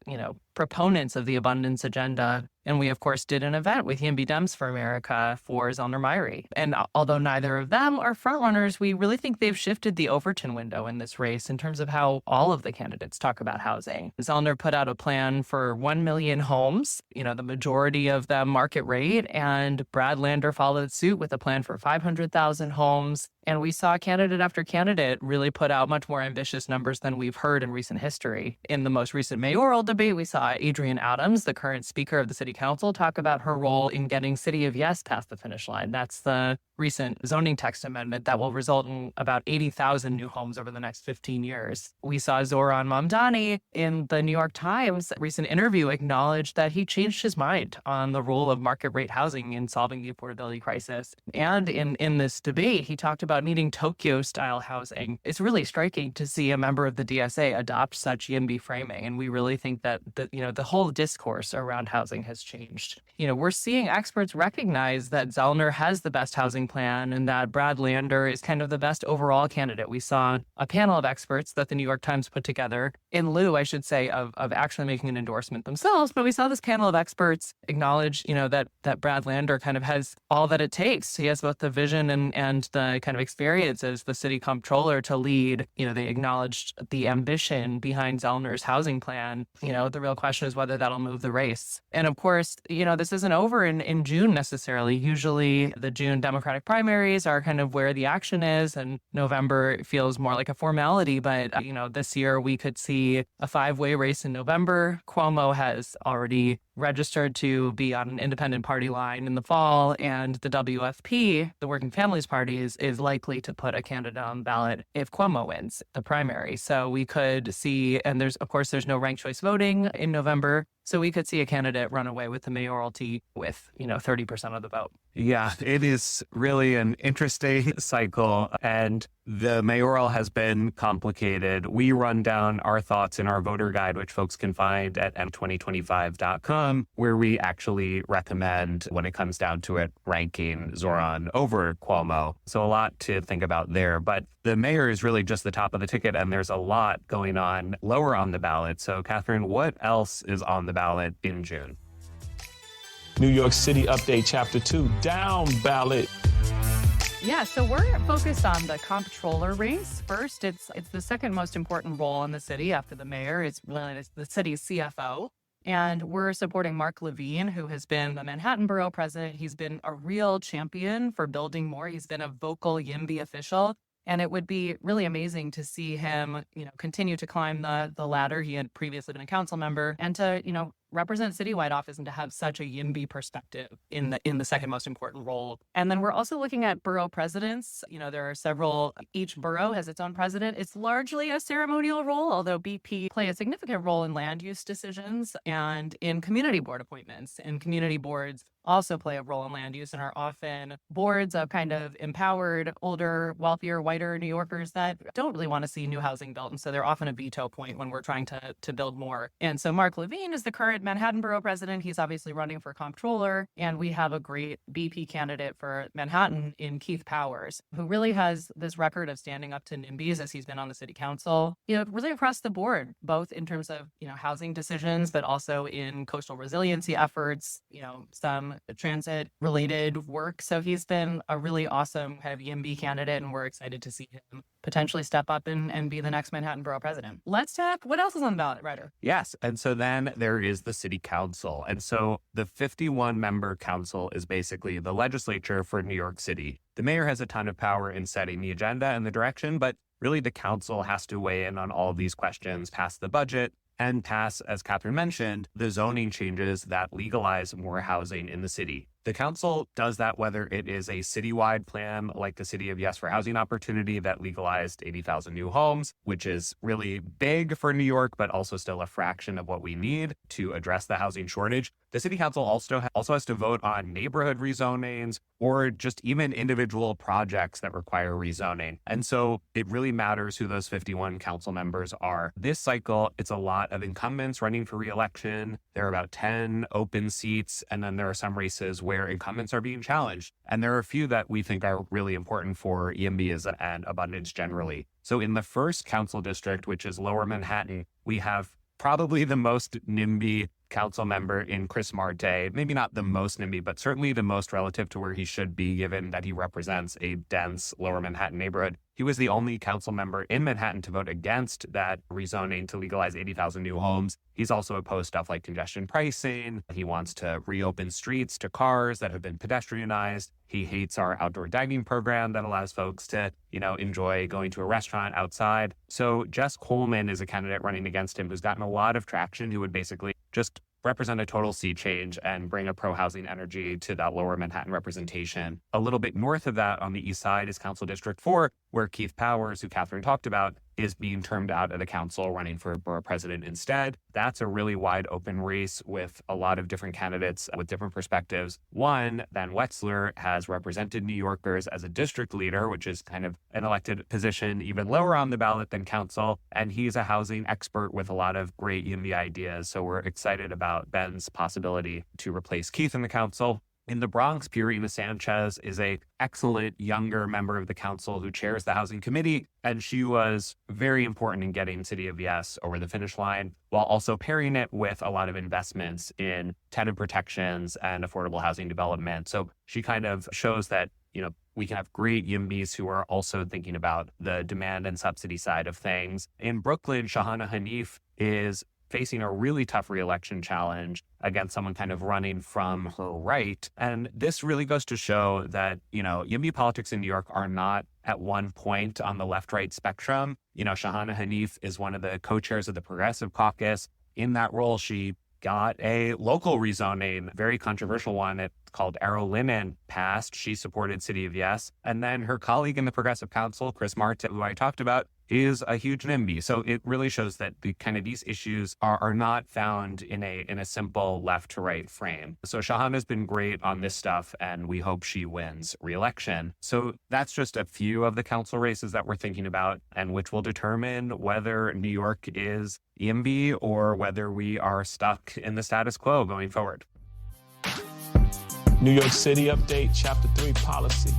proponents of the abundance agenda. And we, of course, did an event with YIMBY Dems for America for Zellner Myrie. And although neither of them are frontrunners, we really think they've shifted the Overton window in this race in terms of how all of the candidates talk about housing. Zellner put out a plan for 1 million homes, the majority of them market rate, and Brad Lander followed suit with a plan for 500,000 homes. And we saw candidate after candidate really put out much more ambitious numbers than we've heard in recent history. In the most recent mayoral debate, we saw Adrienne Adams, the current speaker of the city council, talk about her role in getting City of Yes past the finish line. That's the recent zoning text amendment that will result in about 80,000 new homes over the next 15 years. We saw Zoran Mamdani in the New York Times recent interview acknowledge that he changed his mind on the role of market rate housing in solving the affordability crisis. And in this debate, he talked about needing Tokyo-style housing. It's really striking to see a member of the DSA adopt such YIMBY framing, and we really think that the whole discourse around housing has changed. We're seeing experts recognize that Zellner has the best housing plan and that Brad Lander is kind of the best overall candidate. We saw a panel of experts that the New York Times put together in lieu, I should say, of actually making an endorsement themselves. But we saw this panel of experts acknowledge, that Brad Lander kind of has all that it takes. He has both the vision and the kind of experience as the city comptroller to lead. They acknowledged the ambition behind Zellner's housing plan. The real question is whether that'll move the race. And of course, this isn't over in June necessarily. Usually the June Democratic primaries are kind of where the action is, and November feels more like a formality. But, this year we could see a 5-way race in November. Cuomo has already registered to be on an independent party line in the fall, and the WFP, the Working Families Party, is likely to put a candidate on the ballot if Cuomo wins the primary. So we could see, and there's no ranked choice voting in November, so we could see a candidate run away with the mayoralty with 30% of the vote. Yeah, it is really an interesting cycle, and the mayoral has been complicated. We run down our thoughts in our voter guide, which folks can find at m2025.com, where we actually recommend, when it comes down to it, ranking Zoran over Cuomo. So a lot to think about there. But the mayor is really just the top of the ticket, and there's a lot going on lower on the ballot. So, Catherine, what else is on the ballot in June? New York City Update Chapter 2, down ballot. Yeah, so we're focused on the comptroller race. First, it's the second most important role in the city after the mayor. It's the city's CFO. And we're supporting Mark Levine, who has been the Manhattan Borough president. He's been a real champion for building more. He's been a vocal YIMBY official. And it would be really amazing to see him, continue to climb the ladder. He had previously been a council member, and to, represent citywide office and to have such a YIMBY perspective in the second most important role. And then we're also looking at borough presidents. There are several, each borough has its own president. It's largely a ceremonial role, although BP play a significant role in land use decisions and in community board appointments. And community boards also play a role in land use and are often boards of kind of empowered, older, wealthier, whiter New Yorkers that don't really want to see new housing built. And so they're often a veto point when we're trying to build more. And so Mark Levine is the current Manhattan Borough president. He's obviously running for comptroller. And we have a great BP candidate for Manhattan in Keith Powers, who really has this record of standing up to NIMBYs as he's been on the city council, really across the board, both in terms of, housing decisions, but also in coastal resiliency efforts, some transit-related work. So he's been a really awesome kind of YIMBY candidate, and we're excited to see him potentially step up and be the next Manhattan Borough president. Let's talk. What else is on the ballot, Ryder? Yes. And so then there is the city council. And so the 51-member council is basically the legislature for New York City. The mayor has a ton of power in setting the agenda and the direction, but really the council has to weigh in on all of these questions, pass the budget, and pass, as Catherine mentioned, the zoning changes that legalize more housing in the city. The council does that whether it is a citywide plan like the City of Yes for Housing Opportunity that legalized 80,000 new homes, which is really big for New York, but also still a fraction of what we need to address the housing shortage. The city council also has to vote on neighborhood rezonings or just even individual projects that require rezoning. And so it really matters who those 51 council members are. This cycle, it's a lot of incumbents running for re-election. There are about 10 open seats, and then there are some races where incumbents are being challenged. And there are a few that we think are really important for YIMBYism and abundance generally. So in the first council district, which is Lower Manhattan, we have probably the most NIMBY council member in Chris Marte, maybe not the most NIMBY, but certainly the most relative to where he should be, given that he represents a dense Lower Manhattan neighborhood. He was the only council member in Manhattan to vote against that rezoning to legalize 80,000 new homes. He's also opposed stuff like congestion pricing. He wants to reopen streets to cars that have been pedestrianized. He hates our outdoor dining program that allows folks to, enjoy going to a restaurant outside. So Jess Coleman is a candidate running against him who's gotten a lot of traction, who would basically just represent a total sea change and bring a pro-housing energy to that Lower Manhattan representation. A little bit north of that on the east side is Council District 4, where Keith Powers, who Catherine talked about, is being termed out of the council, running for borough president instead. That's a really wide open race with a lot of different candidates with different perspectives. One, Van Wetzler, has represented New Yorkers as a district leader, which is kind of an elected position even lower on the ballot than council. And he's a housing expert with a lot of great YIMBY ideas. So we're excited about Ben's possibility to replace Keith in the council. In the Bronx, Purina Sanchez is an excellent younger member of the council who chairs the housing committee, and she was very important in getting City of Yes over the finish line, while also pairing it with a lot of investments in tenant protections and affordable housing development. So she kind of shows that, we can have great YIMBYs who are also thinking about the demand and subsidy side of things. In Brooklyn, Shahana Hanif is facing a really tough re-election challenge against someone kind of running from her right. And this really goes to show that, YIMBY politics in New York are not at one point on the left-right spectrum. Shahana Hanif is one of the co-chairs of the Progressive Caucus. In that role, she got a local rezoning, very controversial one. It's called Arrow Linen passed. She supported City of Yes. And then her colleague in the Progressive Council, Chris Marte, who I talked about, is a huge NIMBY. So it really shows that these issues are not found in a simple left to right frame. So Shahana's been great on this stuff, and we hope she wins re-election. So that's just a few of the council races that we're thinking about, and which will determine whether New York is YIMBY or whether we are stuck in the status quo going forward. New York City update, Chapter 3 policy.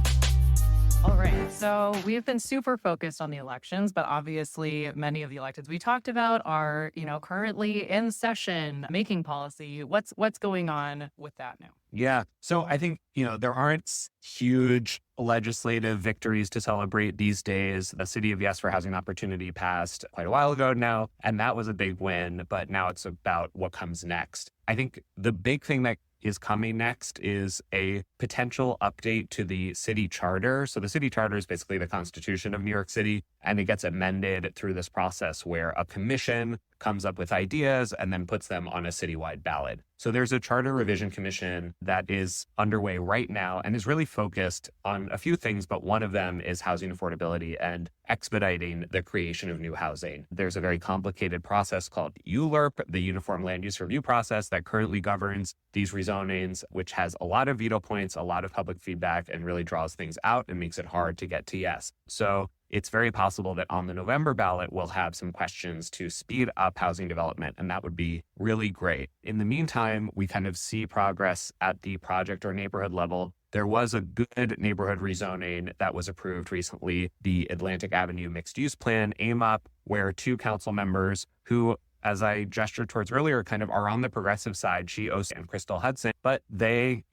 All right. So we've been super focused on the elections, but obviously many of the electeds we talked about are, currently in session making policy. What's going on with that now? Yeah. So I think, there aren't huge legislative victories to celebrate these days. The City of Yes for Housing Opportunity passed quite a while ago now, and that was a big win. But now it's about what comes next. I think the big thing that is coming next is a potential update to the city charter. So the city charter is basically the constitution of New York City, and it gets amended through this process where a commission comes up with ideas and then puts them on a citywide ballot. So there's a charter revision commission that is underway right now and is really focused on a few things, but one of them is housing affordability and expediting the creation of new housing. There's a very complicated process called ULURP, the Uniform Land Use Review process, that currently governs these rezonings, which has a lot of veto points, a lot of public feedback, and really draws things out and makes it hard to get to yes. So it's very possible that on the November ballot, we'll have some questions to speed up housing development, and that would be really great. In the meantime, we kind of see progress at the project or neighborhood level. There was a good neighborhood rezoning that was approved recently, the Atlantic Avenue Mixed Use Plan, AIM-UP, where two council members who as I gestured towards earlier, kind of are on the progressive side, she, Osa, and Crystal Hudson, but they,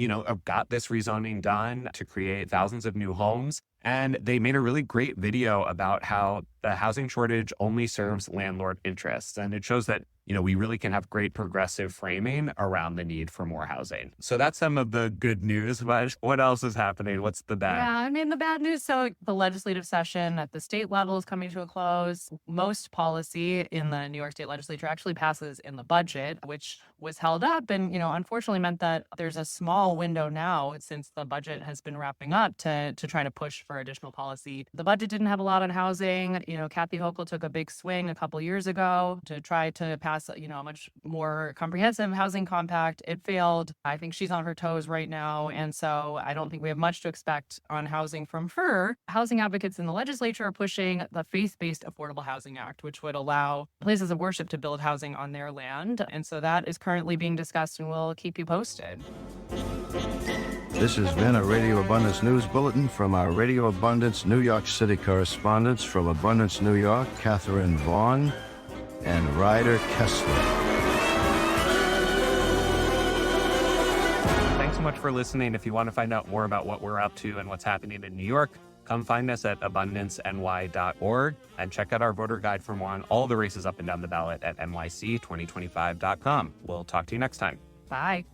got this rezoning done to create thousands of new homes. And they made a really great video about how the housing shortage only serves landlord interests. And it shows that, we really can have great progressive framing around the need for more housing. So that's some of the good news. But what else is happening? What's the bad? Yeah, the bad news. So the legislative session at the state level is coming to a close. Most policy in the New York State legislature actually passes in the budget, which was held up and, unfortunately meant that there's a small window now since the budget has been wrapping up to try to push for additional policy. The budget didn't have a lot on housing. Kathy Hochul took a big swing a couple years ago to try to pass, a much more comprehensive housing compact. It failed. I think she's on her toes right now. And so I don't think we have much to expect on housing from her. Housing advocates in the legislature are pushing the Faith-Based Affordable Housing Act, which would allow places of worship to build housing on their land. And so that is currently being discussed, and we'll keep you posted. This has been a Radio Abundance News Bulletin from our Radio Abundance New York City correspondents from Abundance, New York, Catherine Vaughn and Ryder Kessler. Thanks so much for listening. If you want to find out more about what we're up to and what's happening in New York, come find us at abundanceny.org and check out our voter guide for more on all the races up and down the ballot at nyc2025.com. We'll talk to you next time. Bye.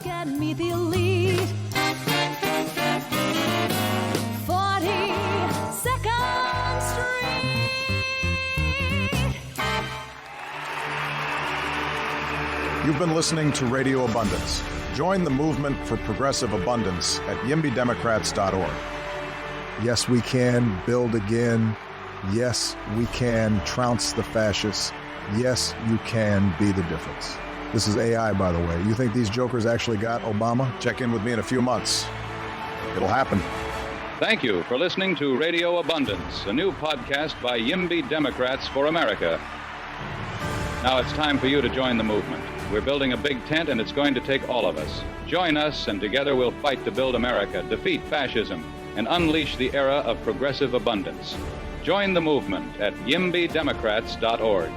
Can meet the elite. 42nd Street. You've been listening to Radio Abundance. Join the movement for progressive abundance at yimbydemocrats.org. Yes, we can build again. Yes, we can trounce the fascists. Yes, you can be the difference. This is AI, by the way. You think these jokers actually got Obama? Check in with me in a few months. It'll happen. Thank you for listening to Radio Abundance, a new podcast by YIMBY Democrats for America. Now it's time for you to join the movement. We're building a big tent, and it's going to take all of us. Join us, and together we'll fight to build America, defeat fascism, and unleash the era of progressive abundance. Join the movement at yimbydemocrats.org.